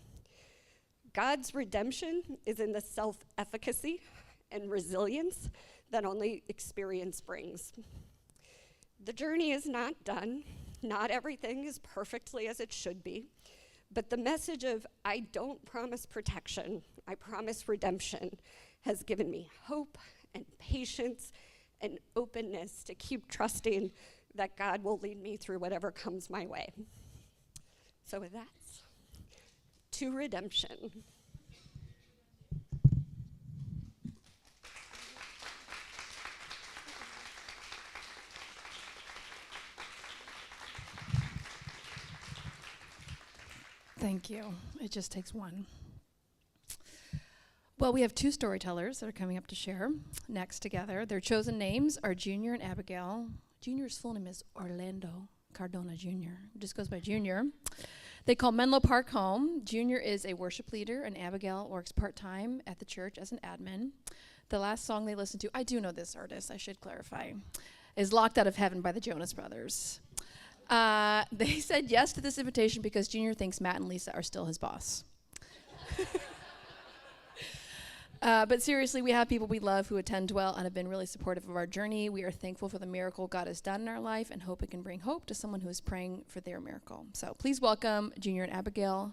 God's redemption is in the self-efficacy and resilience that only experience brings. The journey is not done. Not everything is perfectly as it should be, but the message of I don't promise protection, I promise redemption has given me hope and patience and openness to keep trusting that God will lead me through whatever comes my way. So with that, to redemption. Thank you. It just takes one. Well, we have two storytellers that are coming up to share next together. Their chosen names are Junior and Abigail. Junior's full name is Orlando Cardona Jr. Just goes by Junior. They call Menlo Park home. Junior is a worship leader, and Abigail works part-time at the church as an admin. The last song they listened to, I do know this artist, I should clarify, is Locked Out of Heaven by the Jonas Brothers. They said yes to this invitation because Junior thinks Matt and Lisa are still his boss. But seriously, we have people we love who attend well and have been really supportive of our journey. We are thankful for the miracle God has done in our life and hope it can bring hope to someone who is praying for their miracle. So please welcome Junior and Abigail.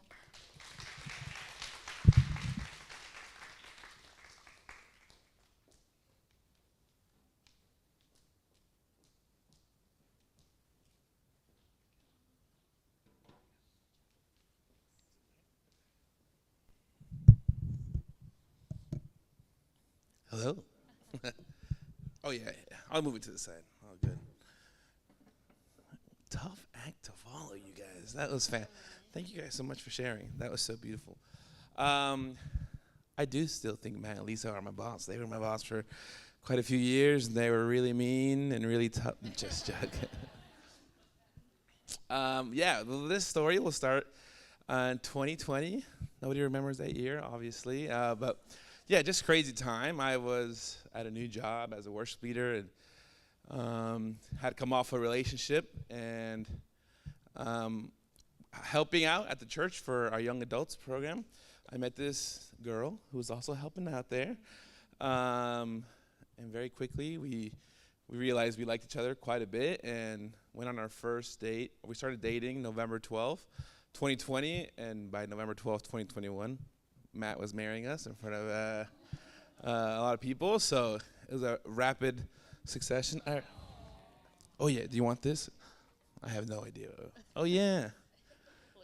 Hello? Oh, yeah. I'll move it to the side. Oh, good. Tough act to follow, you guys. That was Thank you guys so much for sharing. That was so beautiful. I do still think Matt and Lisa are my boss. They were my boss for quite a few years, and they were really mean and really tough. Just joking. Yeah, this story will start in 2020. Nobody remembers that year, obviously. But yeah, just crazy time. I was at a new job as a worship leader and had come off a relationship and helping out at the church for our young adults program. I met this girl who was also helping out there. And very quickly, we realized we liked each other quite a bit and went on our first date. We started dating November 12th, 2020, and by November 12th, 2021, Matt was marrying us in front of a lot of people, so it was a rapid succession. Oh yeah, do you want this? I have no idea. Oh yeah,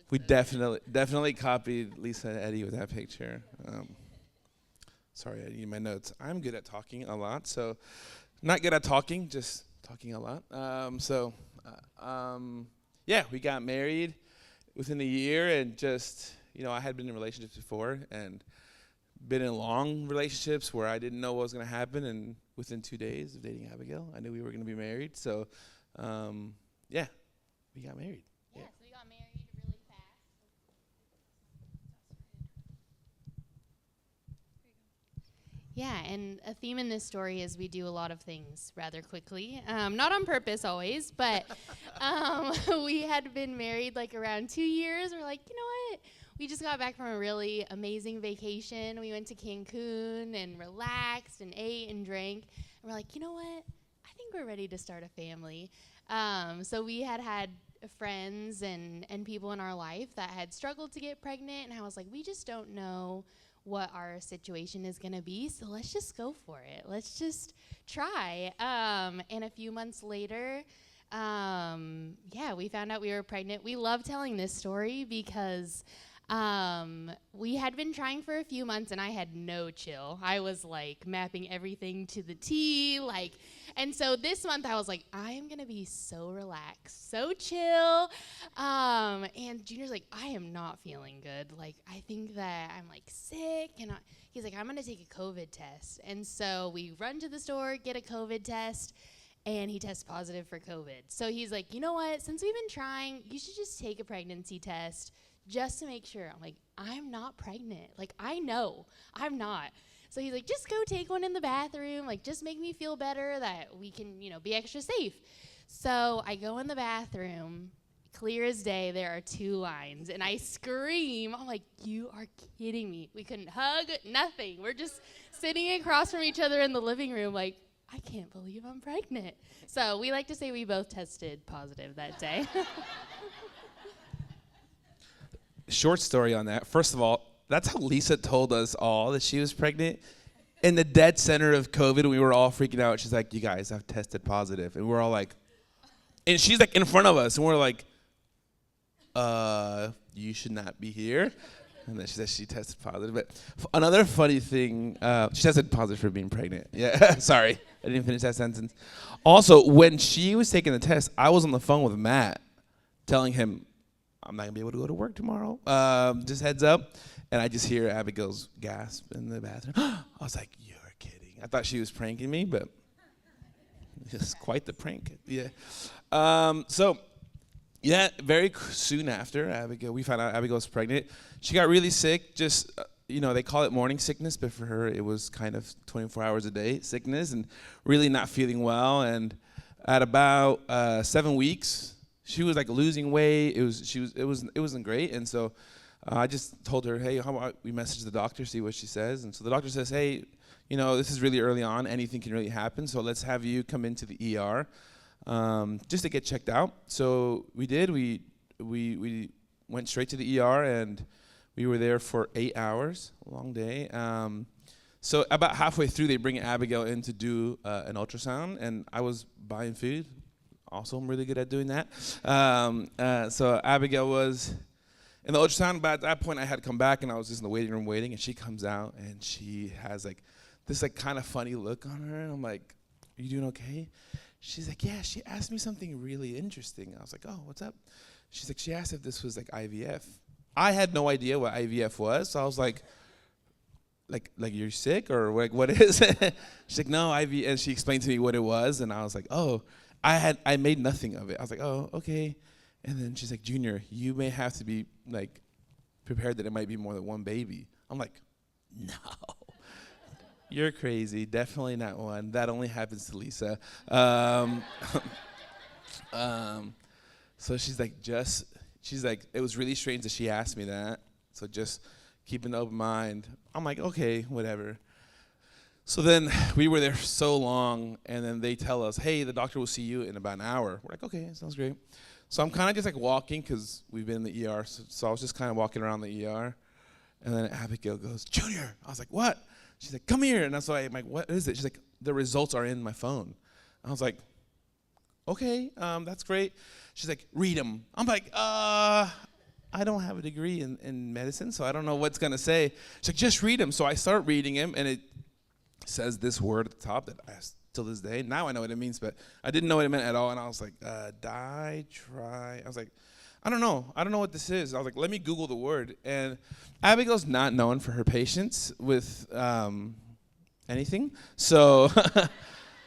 we definitely copied Lisa and Eddie with that picture. Sorry, I need my notes. I'm good at talking a lot, so not good at talking, just talking a lot. Yeah, we got married within a year, and just, I had been in relationships before and been in long relationships where I didn't know what was going to happen, and within 2 days of dating Abigail, I knew we were going to be married. So, yeah, we got married. Yeah, so we got married really fast. Yeah, and a theme in this story is we do a lot of things rather quickly. Not on purpose always, but we had been married like around 2 years. We're like, you know what? We just got back from a really amazing vacation. We went to Cancun and relaxed and ate and drank. And we're like, you know what? I think we're ready to start a family. So we had friends and people in our life that had struggled to get pregnant. And I was like, we just don't know what our situation is going to be. So let's just go for it. Let's just try. And a few months later, we found out we were pregnant. We love telling this story because we had been trying for a few months and I had no chill. I was like mapping everything to the T, and so this month I was like, I am gonna be so relaxed, so chill. And Junior's like, I am not feeling good. Like, I think that I'm like sick, and he's like, I'm gonna take a COVID test. And so we run to the store, get a COVID test, and he tested positive for COVID. So he's like, you know what? Since we've been trying, you should just take a pregnancy test just to make sure. I'm like, I'm not pregnant. Like, I know I'm not. So he's like, just go take one in the bathroom. Like, just make me feel better that we can, be extra safe. So I go in the bathroom. Clear as day, there are 2 lines, and I scream. I'm like, you are kidding me. We couldn't hug, nothing. We're just sitting across from each other in the living room like, I can't believe I'm pregnant. So we like to say we both tested positive that day. Short story on that. First of all, that's how Lisa told us all that she was pregnant. In the dead center of COVID, we were all freaking out. She's like, you guys, I've tested positive. And we're all like, and she's like in front of us, and we're like, you should not be here. And then she said she tested positive. But another funny thing, she tested positive for being pregnant. Yeah, sorry, I didn't finish that sentence. Also, when she was taking the test, I was on the phone with Matt, telling him, I'm not gonna be able to go to work tomorrow. Just heads up. And I just hear Abigail's gasp in the bathroom. I was like, you're kidding. I thought she was pranking me, but it's quite the prank. Yeah. Yeah, very soon after we found out Abigail was pregnant. She got really sick. Just they call it morning sickness, but for her it was kind of 24 hours a day sickness, and really not feeling well. And at about 7 weeks, she was like losing weight. It wasn't great. And so I just told her, hey, how about we message the doctor, see what she says. And so the doctor says, hey, this is really early on. Anything can really happen. So let's have you come into the ER. Just to get checked out. So we did. We went straight to the ER, and we were there for 8 hours, a long day. So about halfway through, they bring Abigail in to do an ultrasound, and I was buying food. Also, I'm really good at doing that. So Abigail was in the ultrasound, but at that point, I had come back, and I was just in the waiting room waiting, and she comes out, and she has this kind of funny look on her, and I'm like, are you doing okay? She's like, yeah, she asked me something really interesting. I was like, oh, what's up? She's like, she asked if this was like IVF. I had no idea what IVF was, so I was like you're sick, or like what is it? She's like, no, IVF, and she explained to me what it was, and I was like, oh, I made nothing of it. I was like, oh, okay. And then she's like, Junior, you may have to be like prepared that it might be more than one baby. I'm like, no. You're crazy. Definitely not one. That only happens to Lisa. So she's like, it was really strange that she asked me that. So just keep an open mind. I'm like, okay, whatever. So then we were there so long, and then they tell us, hey, the doctor will see you in about an hour. We're like, okay, sounds great. So I'm kind of just like walking, because we've been in the ER. So I was just kind of walking around the ER. And then Abigail goes, Junior. I was like, what? She's like, come here. And that's why I'm like, what is it? She's like, the results are in my phone. I was like, okay, that's great. She's like, read them. I'm like, I don't have a degree in medicine, so I don't know what's going to say. She's like, just read them. So I start reading them, and it says this word at the top that till this day. Now I know what it means, but I didn't know what it meant at all. And I was like, I was like, I don't know what this is. I was like, let me Google the word. And Abigail's not known for her patience with anything. So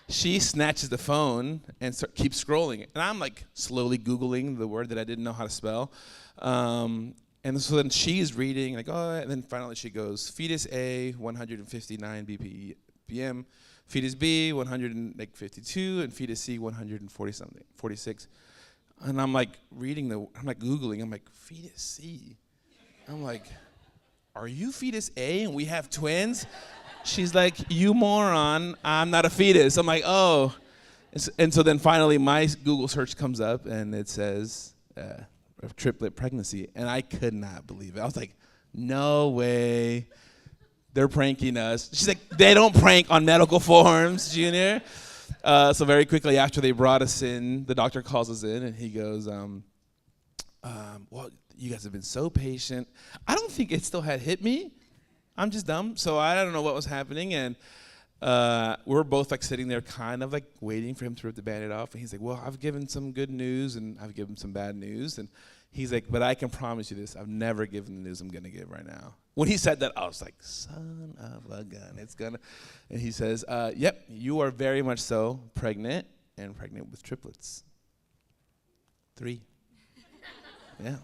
she snatches the phone and keeps scrolling. And I'm like slowly Googling the word that I didn't know how to spell. And so then she's reading, like, oh, and then finally she goes, fetus A, 159 BPM, fetus B, 152, and fetus C, 46. And I'm like I'm like Googling, I'm like, fetus C. I'm like, are you fetus A and we have twins? She's like, you moron, I'm not a fetus. I'm like, oh. And so then finally my Google search comes up, and it says a triplet pregnancy. And I could not believe it. I was like, no way. They're pranking us. She's like, they don't prank on medical forms, Junior. So very quickly after they brought us in, the doctor calls us in, and he goes, well, you guys have been so patient. I don't think it still had hit me. I'm just dumb. So I don't know what was happening. And we were both like sitting there kind of like waiting for him to rip the Band-Aid off. And he's like, well, I've given some good news, and I've given some bad news. And he's like, but I can promise you this. I've never given the news I'm going to give right now. When he said that, I was like, son of a gun. It's going to. And he says, yep, you are very much so pregnant. and pregnant with triplets. 3. Yeah.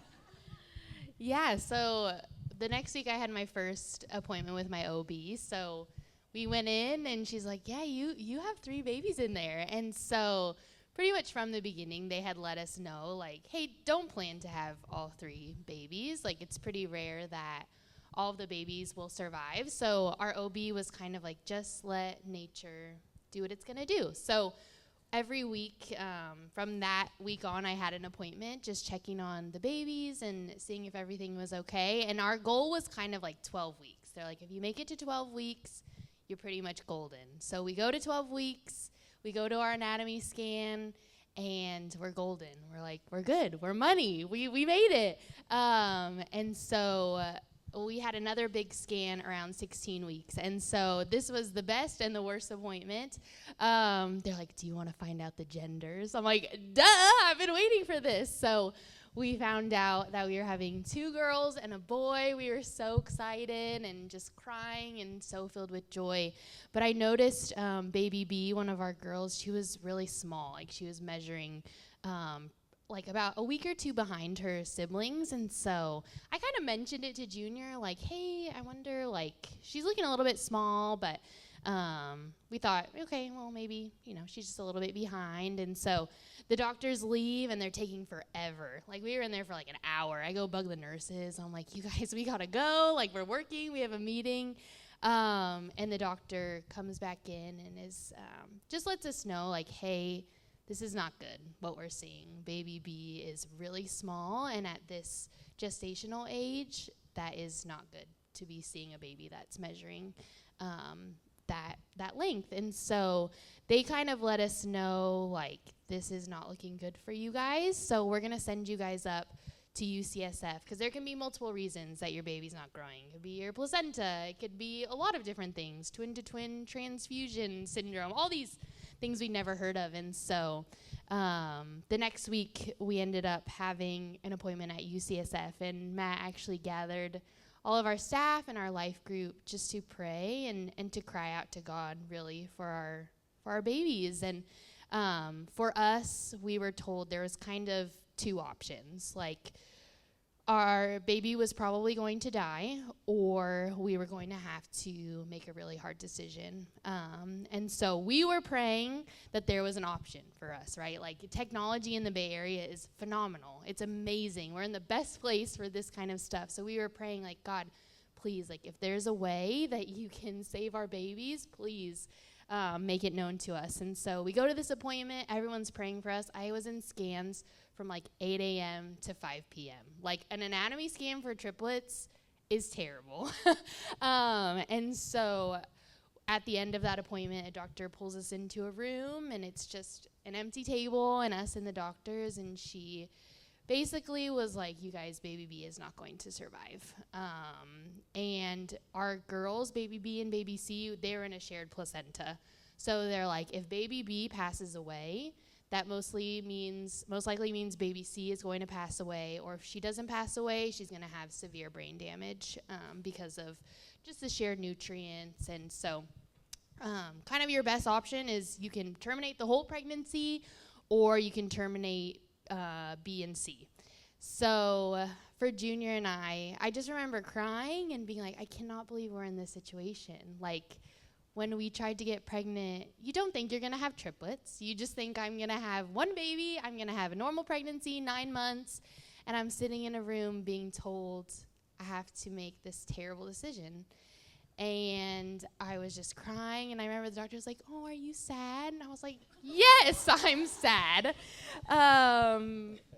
Yeah, so the next week I had my first appointment with my OB. So we went in and she's like, yeah, you have 3 babies in there. And so pretty much from the beginning, they had let us know, like, hey, don't plan to have all 3 babies. Like, it's pretty rare that all of the babies will survive. So our OB was kind of like, just let nature do what it's going to do. So every week from that week on, I had an appointment just checking on the babies and seeing if everything was okay. And our goal was kind of like 12 weeks. They're like, if you make it to 12 weeks, you're pretty much golden. So we go to 12 weeks, we go to our anatomy scan, and we're golden. We're like, we're good, we're money, we made it. And so we had another big scan around 16 weeks. And so this was the best and the worst appointment. They're like, do you want to find out the genders? I'm like, duh, I've been waiting for this. So we found out that we were having 2 girls and a boy. We were so excited and just crying and so filled with joy. But I noticed baby B, one of our girls, she was really small. Like, she was measuring like about a week or 2 behind her siblings. And so I kind of mentioned it to Junior, like, hey, I wonder, like, she's looking a little bit small, but we thought, okay, well, maybe, she's just a little bit behind. And so the doctors leave and they're taking forever. Like, we were in there for like an hour. I go bug the nurses. I'm like, you guys, we gotta go. Like, we're working, we have a meeting. And the doctor comes back in and is just lets us know, like, hey, this is not good, what we're seeing. Baby B is really small, and at this gestational age, that is not good to be seeing a baby that's measuring that length. And so they kind of let us know, like, this is not looking good for you guys, so we're going to send you guys up to UCSF, because there can be multiple reasons that your baby's not growing. It could be your placenta. It could be a lot of different things, twin-to-twin transfusion syndrome, all these things we never heard of. And so the next week, we ended up having an appointment at UCSF, and Matt actually gathered all of our staff and our life group just to pray and to cry out to God, really, for our babies. And for us, we were told there was kind of 2 options. Like, our baby was probably going to die, or we were going to have to make a really hard decision. And so we were praying that there was an option for us, right? Like, technology in the Bay Area is phenomenal. It's amazing. We're in the best place for this kind of stuff. So we were praying, like, God, please, like, if there's a way that you can save our babies, please make it known to us. And so we go to this appointment. Everyone's praying for us. I was in scans from like 8 a.m. to 5 p.m. Like, an anatomy scan for triplets is terrible. And so at the end of that appointment, a doctor pulls us into a room, and it's just an empty table and us and the doctors, and she basically was like, you guys, baby B is not going to survive. And our girls, baby B and baby C, they were in a shared placenta. So they're like, if baby B passes away, that most likely means baby C is going to pass away, or if she doesn't pass away, she's going to have severe brain damage because of just the shared nutrients. And so kind of your best option is you can terminate the whole pregnancy, or you can terminate B and C. So for Junior and I just remember crying and being like, I cannot believe we're in this situation. Like, when we tried to get pregnant, you don't think you're going to have triplets. You just think, I'm going to have one baby, I'm going to have a normal pregnancy, 9 months, and I'm sitting in a room being told I have to make this terrible decision. And I was just crying, and I remember the doctor was like, oh, are you sad? And I was like, yes, I'm sad.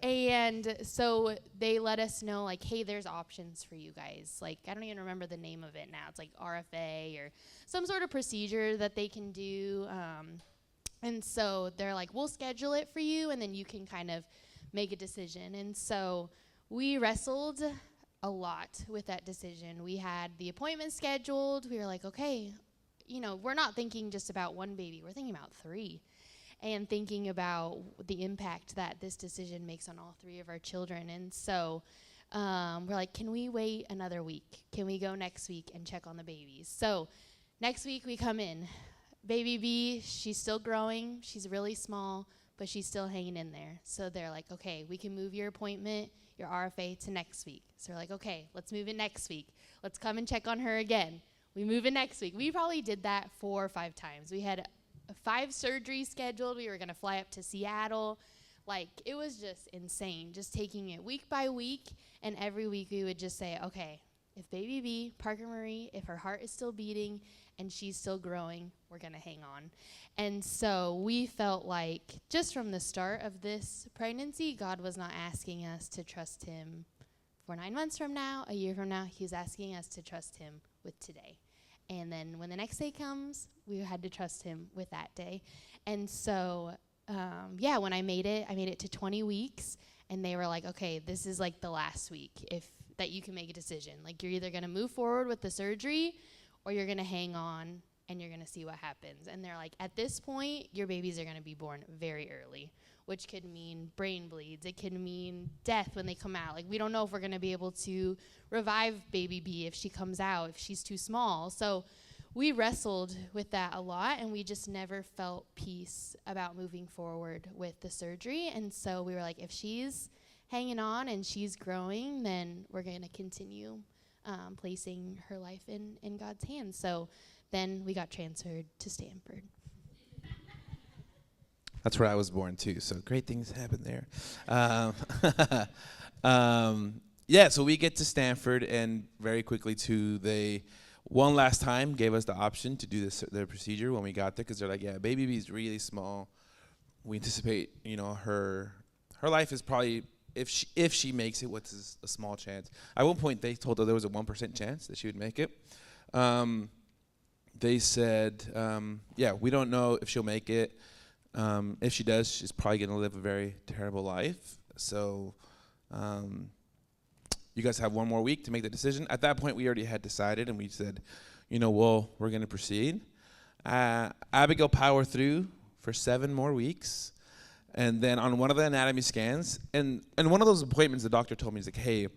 And so they let us know, like, hey, there's options for you guys. Like, I don't even remember the name of it now. It's like RFA or some sort of procedure that they can do. And so they're like, we'll schedule it for you, and then you can kind of make a decision. And so we wrestled a lot with that decision. We had the appointment scheduled. We were like, okay, we're not thinking just about one baby. We're thinking about 3, and thinking about the impact that this decision makes on all 3 of our children. And so we're like, can we wait another week? Can we go next week and check on the babies? So next week we come in. baby B, she's still growing. She's really small, but she's still hanging in there. So they're like, okay, we can move your appointment, your RFA, to next week. So we're like, okay, let's move it next week. Let's come and check on her again. We move it next week. We probably did that 4 or 5 times. We had 5 surgeries scheduled. We were going to fly up to Seattle. Like, it was just insane, just taking it week by week. And every week we would just say, okay, if baby B, Parker Marie, if her heart is still beating and she's still growing, we're going to hang on. And so we felt like just from the start of this pregnancy, God was not asking us to trust him for 9 months from now, a year from now. He was asking us to trust him with today. And then when the next day comes, we had to trust him with that day. And so, when I made it to 20 weeks, and they were like, okay, this is like the last week that you can make a decision. Like, you're either going to move forward with the surgery or you're going to hang on and you're going to see what happens. And they're like, at this point, your babies are going to be born very early, which could mean brain bleeds. It could mean death when they come out. Like, we don't know if we're going to be able to revive baby B if she comes out, if she's too small. So we wrestled with that a lot, and we just never felt peace about moving forward with the surgery. And so we were like, if she's hanging on and she's growing, then we're going to continue placing her life in God's hands. So then we got transferred to Stanford. That's where I was born too, so great things happen there. So we get to Stanford, and very quickly too, they one last time gave us the option to do their procedure when we got there, because they're like, yeah, baby B is really small. We anticipate, her life is probably, if she makes it, what's a small chance. At one point, they told her there was a 1% chance that she would make it. They said, we don't know if she'll make it. If she does, she's probably going to live a very terrible life. So you guys have 1 more week to make the decision. At that point, we already had decided, and we said, we're going to proceed. Abigail powered through for 7 more weeks. And then on one of the anatomy scans, and one of those appointments, the doctor told me, he's like, hey,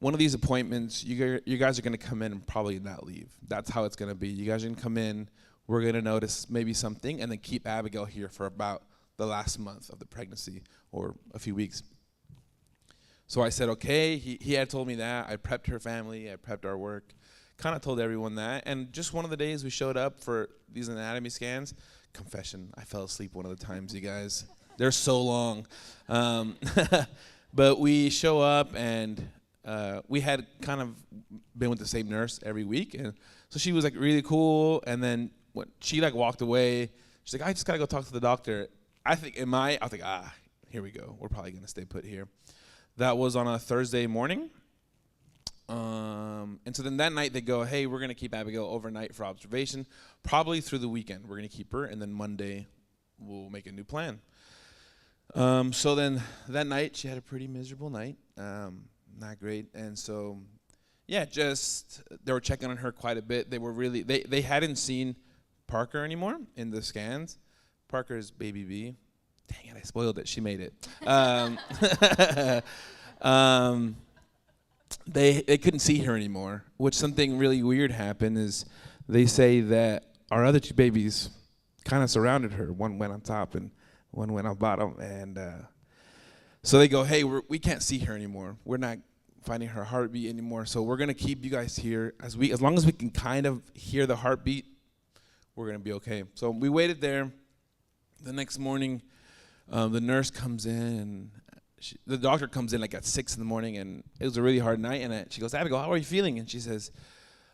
one of these appointments, you guys are going to come in and probably not leave. That's how it's going to be. You guys are going to come in. We're going to notice maybe something, and then keep Abigail here for about the last month of the pregnancy, or a few weeks. So I said, okay. He had told me that. I prepped her family. I prepped our work. Kind of told everyone that. And just one of the days we showed up for these anatomy scans, confession, I fell asleep one of the times, you guys. They're so long. But we show up, and we had kind of been with the same nurse every week. And so she was like really cool. And then when she like walked away, she's like, I just got to go talk to the doctor. I was like, here we go. We're probably going to stay put here. That was on a Thursday morning. And so then that night they go, hey, we're going to keep Abigail overnight for observation, probably through the weekend. We're going to keep her, and then Monday we'll make a new plan. So then that night she had a pretty miserable night, not great. And so, they were checking on her quite a bit. They were really, they hadn't seen Parker anymore in the scans. Parker's baby B. Dang it, I spoiled it. She made it. They couldn't see her anymore, which something really weird happened is they say that our other 2 babies kind of surrounded her. One went on top and one went on bottom. And so they go, hey, we can't see her anymore. We're not finding her heartbeat anymore. So we're going to keep you guys here. As long as we can kind of hear the heartbeat, we're going to be okay. So we waited there. The next morning, the nurse comes in, and the doctor comes in like at 6 in the morning, and it was a really hard night. And she goes, Abigail, how are you feeling? And she says,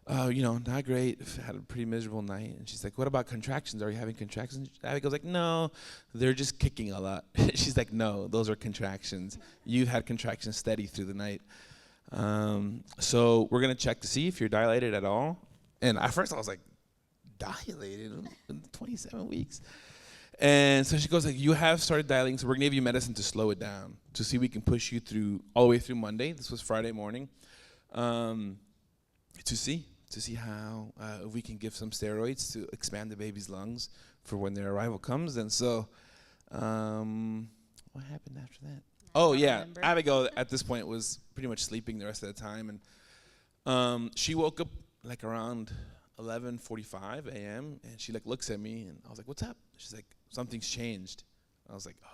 not great. Had a pretty miserable night. And she's like, what about contractions? Are you having contractions? Abigail's like, no, they're just kicking a lot. She's like, no, those are contractions. You had contractions steady through the night. So we're going to check to see if you're dilated at all. And at first I was like, dilated in 27 weeks. And so she goes like, you have started dilating, so we're gonna give you medicine to slow it down, to see if we can push you through all the way through Monday. This was Friday morning, to see how if we can give some steroids to expand the baby's lungs for when their arrival comes. And so, what happened after that? Remember. Abigail at this point was pretty much sleeping the rest of the time, and she woke up like around 11:45 a.m. and she like looks at me and I was like, "What's up?" She's like, "Something's changed." I was like, "Oh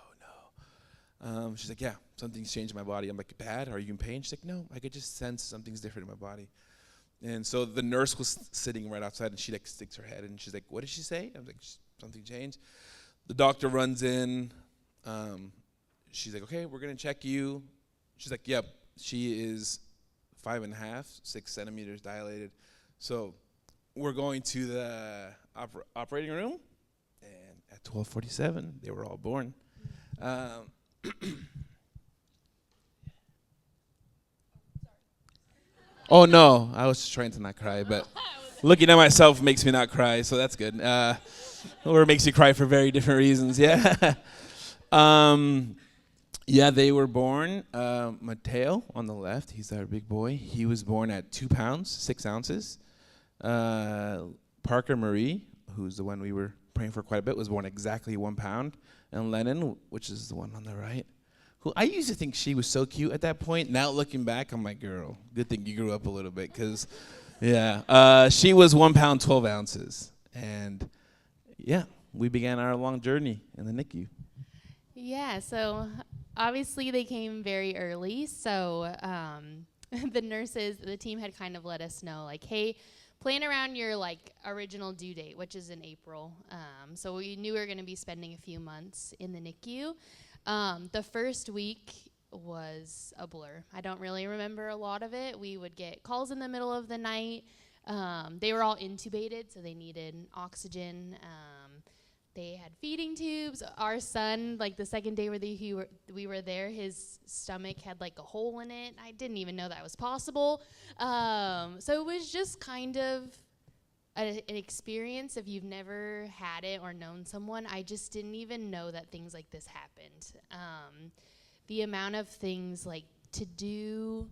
no." She's like, "Yeah, something's changed in my body." I'm like, "Bad? Are you in pain?" She's like, "No, I could just sense something's different in my body." And so the nurse was sitting right outside and she like sticks her head and she's like, "What did she say?" I was like, "Something changed." The doctor runs in. She's like, "Okay, we're gonna check you." She's like, "Yep, she is 5.5, 6 centimeters dilated." So we're going to the operating room, and at 12:47, they were all born. Oh no, I was just trying to not cry, but looking at myself makes me not cry, so that's good. Or it makes you cry for very different reasons, yeah. Yeah, they were born. Mateo on the left, he's our big boy. He was born at 2 pounds, 6 ounces. Parker Marie, who's the one we were praying for quite a bit, was born exactly 1 pound. And Lennon, which is the one on the right, who I used to think she was so cute at that point. Now looking back, I'm like, girl, good thing you grew up a little bit, because, yeah. She was 1 pound, 12 ounces. And, yeah, we began our long journey in the NICU. Yeah, so obviously they came very early. So the nurses, the team had kind of let us know, like, hey, plan around your like original due date, which is in April. So we knew we were going to be spending a few months in the NICU. The first week was a blur. I don't really remember a lot of it. We would get calls in the middle of the night. They were all intubated, so they needed oxygen. They had feeding tubes. Our son, like the second day we were there, his stomach had like a hole in it. I didn't even know that was possible. So it was just kind of an experience. If you've never had it or known someone, I just didn't even know that things like this happened. The amount of things like to do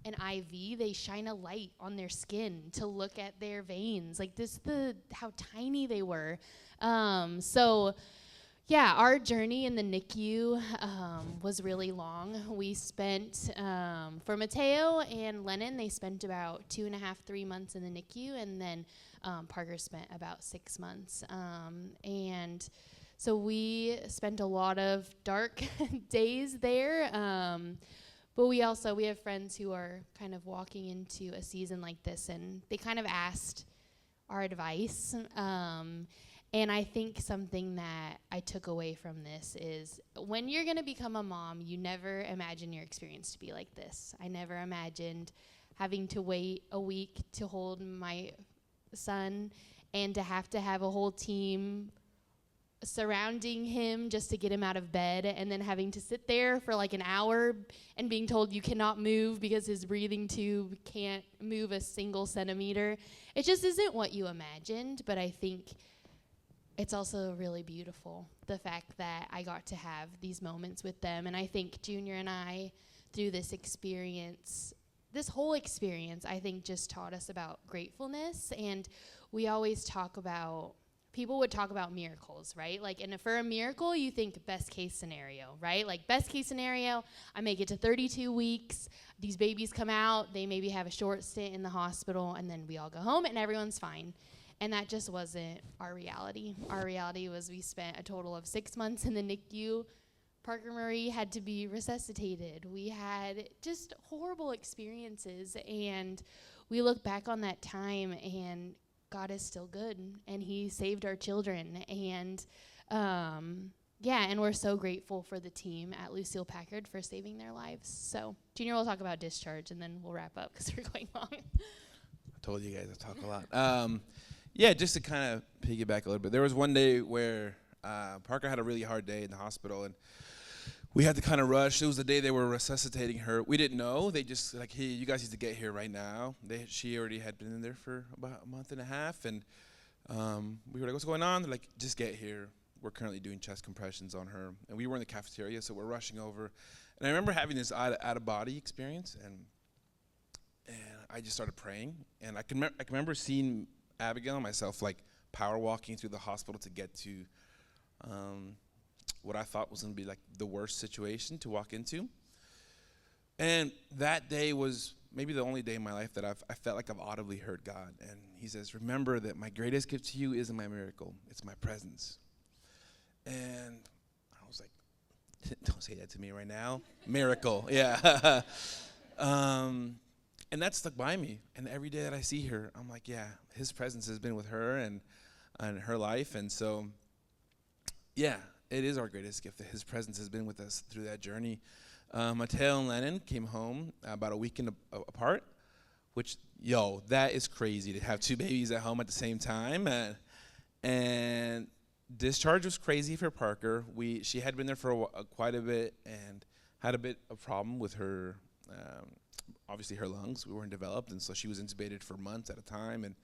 an IV, they shine a light on their skin to look at their veins. Like how tiny they were. So yeah, our journey in the NICU was really long. We spent, for Mateo and Lennon, they spent about 2.5, 3 months in the NICU, and then Parker spent about 6 months. And so we spent a lot of dark days there. But we have friends who are kind of walking into a season like this, and they kind of asked our advice. And I think something that I took away from this is when you're going to become a mom, you never imagine your experience to be like this. I never imagined having to wait a week to hold my son and to have a whole team surrounding him just to get him out of bed, and then having to sit there for like an hour and being told you cannot move because his breathing tube can't move a single centimeter. It just isn't what you imagined, but I think it's also really beautiful, the fact that I got to have these moments with them. And I think Junior and I, through this whole experience, I think just taught us about gratefulness. And we always people would talk about miracles, right? Like, and for a miracle, you think best case scenario, right? Like best case scenario, I make it to 32 weeks, these babies come out, they maybe have a short stint in the hospital, and then we all go home and everyone's fine. And that just wasn't our reality. Our reality was we spent a total of 6 months in the NICU. Parker Marie had to be resuscitated. We had just horrible experiences, and we look back on that time, and God is still good, and he saved our children. And and we're so grateful for the team at Lucille Packard for saving their lives. So Junior will talk about discharge, and then we'll wrap up because we're going long. I told you guys I talk a lot. Yeah, just to kind of piggyback a little bit. There was one day where Parker had a really hard day in the hospital, and we had to kind of rush. It was the day they were resuscitating her. We didn't know. They just like, hey, you guys need to get here right now. She already had been in there for about a month and a half, and we were like, what's going on? They're like, just get here. We're currently doing chest compressions on her. And we were in the cafeteria, so we're rushing over. And I remember having this out-of-body experience, and I just started praying. And I can remember seeing Abigail and myself like power walking through the hospital to get to what I thought was going to be like the worst situation to walk into. And that day was maybe the only day in my life that I felt like I've audibly heard God. And he says, remember that my greatest gift to you isn't my miracle, it's my presence. And I was like, don't say that to me right now. Miracle, yeah. And that stuck by me. And every day that I see her, I'm like, yeah, his presence has been with her and her life. And so, yeah, it is our greatest gift that his presence has been with us through that journey. Mateo and Lennon came home about a weekend apart, which, that is crazy to have two babies at home at the same time. And discharge was crazy for Parker. She had been there for quite a bit and had a bit of problem with her, obviously her lungs weren't developed, and so she was intubated for months at a time. And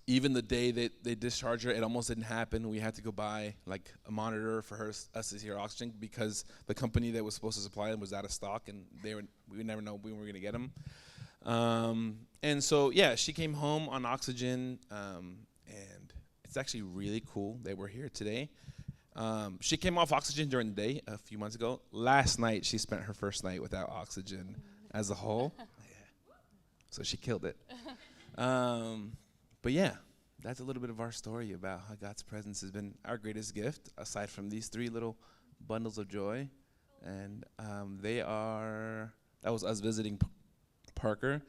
even the day that they discharged her, it almost didn't happen. We had to go buy like a monitor for us to see her oxygen because the company that was supposed to supply them was out of stock, and we would never know when we were going to get them. And so, she came home on oxygen, and it's actually really cool that we're here today. She came off oxygen during the day a few months ago. Last night, she spent her first night without oxygen as a whole. So she killed it. But that's a little bit of our story about how God's presence has been our greatest gift, aside from these three little bundles of joy. And that was us visiting Parker.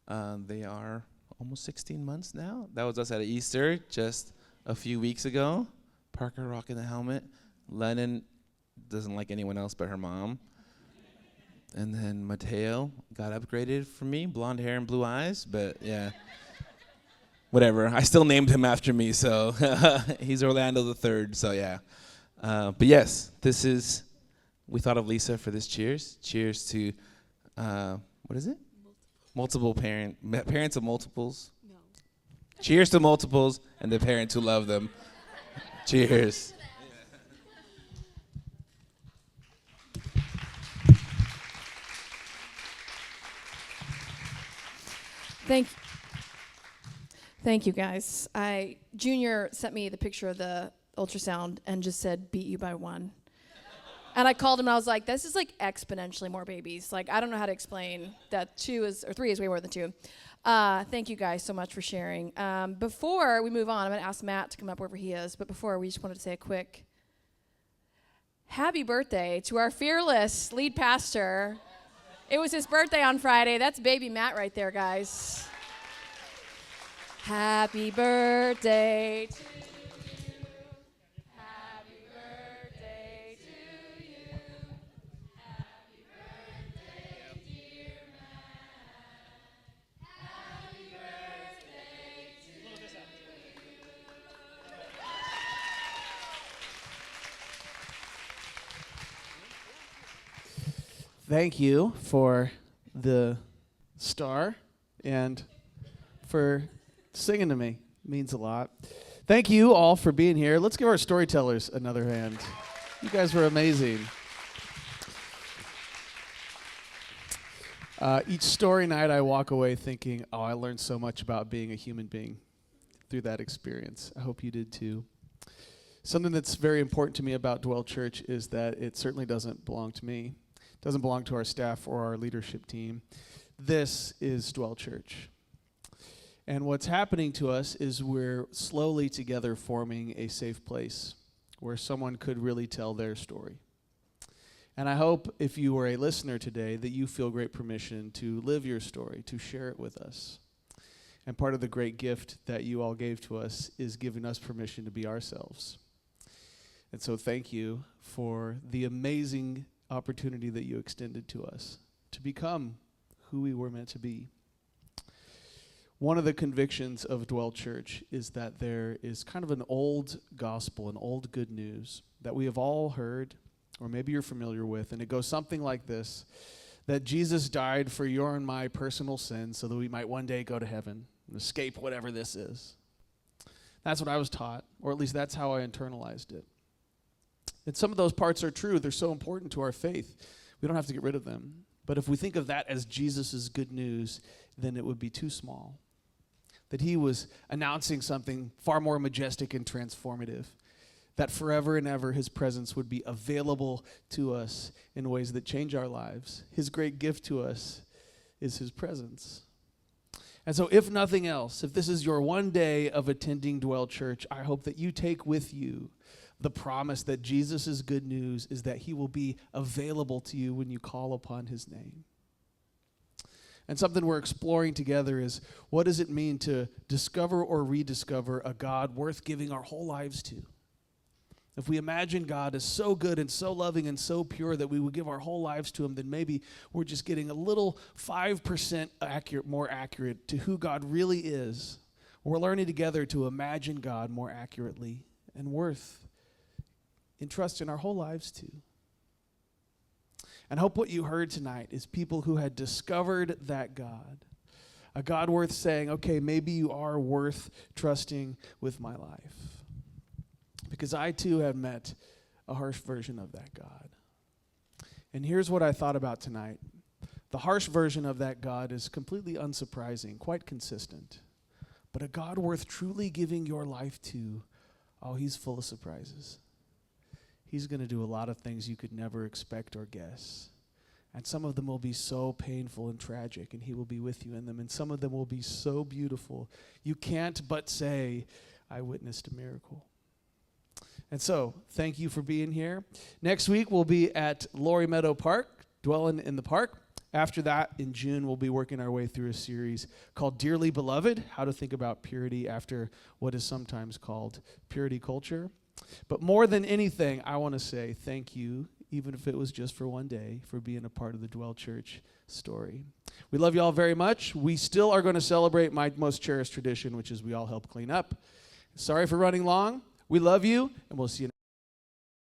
They are almost 16 months now. That was us at Easter just a few weeks ago. Parker rocking the helmet. Lennon doesn't like anyone else but her mom. And then Mateo got upgraded from me, blonde hair and blue eyes, but whatever. I still named him after me, so he's Orlando the Third, so but yes, we thought of Lisa for this cheers. Cheers to, what is it? Multiple parents of multiples. No. Cheers to multiples and the parents who love them. Cheers. Thank you, guys. Junior sent me the picture of the ultrasound and just said, beat you by one. And I called him and I was like, this is like exponentially more babies. Like, I don't know how to explain that 3 is way more than 2. Thank you guys so much for sharing. Before we move on, I'm going to ask Matt to come up wherever he is. But before, we just wanted to say a quick happy birthday to our fearless lead pastor. It was his birthday on Friday. That's baby Matt right there, guys. Happy birthday to you. Happy birthday to you. Happy birthday, dear Matt. Happy birthday to you. Thank you for the star and for singing to me. It means a lot. Thank you all for being here. Let's give our storytellers another hand. You guys were amazing. Each story night I walk away thinking, I learned so much about being a human being through that experience. I hope you did too. Something that's very important to me about Dwell Church is that it certainly doesn't belong to me. It doesn't belong to our staff or our leadership team. This is Dwell Church. And what's happening to us is we're slowly together forming a safe place where someone could really tell their story. And I hope if you were a listener today that you feel great permission to live your story, to share it with us. And part of the great gift that you all gave to us is giving us permission to be ourselves. And so thank you for the amazing opportunity that you extended to us to become who we were meant to be. One of the convictions of Dwell Church is that there is kind of an old gospel, an old good news that we have all heard, or maybe you're familiar with, and it goes something like this, that Jesus died for your and my personal sins so that we might one day go to heaven and escape whatever this is. That's what I was taught, or at least that's how I internalized it. And some of those parts are true. They're so important to our faith. We don't have to get rid of them. But if we think of that as Jesus' good news, then it would be too small. That he was announcing something far more majestic and transformative that forever and ever his presence would be available to us in ways that change our lives. His great gift to us is his presence. And so if nothing else, if this is your one day of attending Dwell Church, I hope that you take with you the promise that Jesus' good news is that he will be available to you when you call upon his name. And something we're exploring together is, what does it mean to discover or rediscover a God worth giving our whole lives to? If we imagine God as so good and so loving and so pure that we would give our whole lives to him, then maybe we're just getting a little 5% more accurate to who God really is. We're learning together to imagine God more accurately and worth entrusting our whole lives to. And I hope what you heard tonight is people who had discovered that God, a God worth saying, okay, maybe you are worth trusting with my life. Because I too have met a harsh version of that God. And here's what I thought about tonight. The harsh version of that God is completely unsurprising, quite consistent. But a God worth truly giving your life to, oh, he's full of surprises. He's going to do a lot of things you could never expect or guess. And some of them will be so painful and tragic, and he will be with you in them. And some of them will be so beautiful, you can't but say, I witnessed a miracle. And so, thank you for being here. Next week, we'll be at Laurie Meadow Park, dwelling in the park. After that, in June, we'll be working our way through a series called Dearly Beloved, How to Think About Purity After What is Sometimes Called Purity Culture. But more than anything, I want to say thank you, even if it was just for one day, for being a part of the Dwell Church story. We love you all very much. We still are going to celebrate my most cherished tradition, which is we all help clean up. Sorry for running long. We love you, and we'll see you next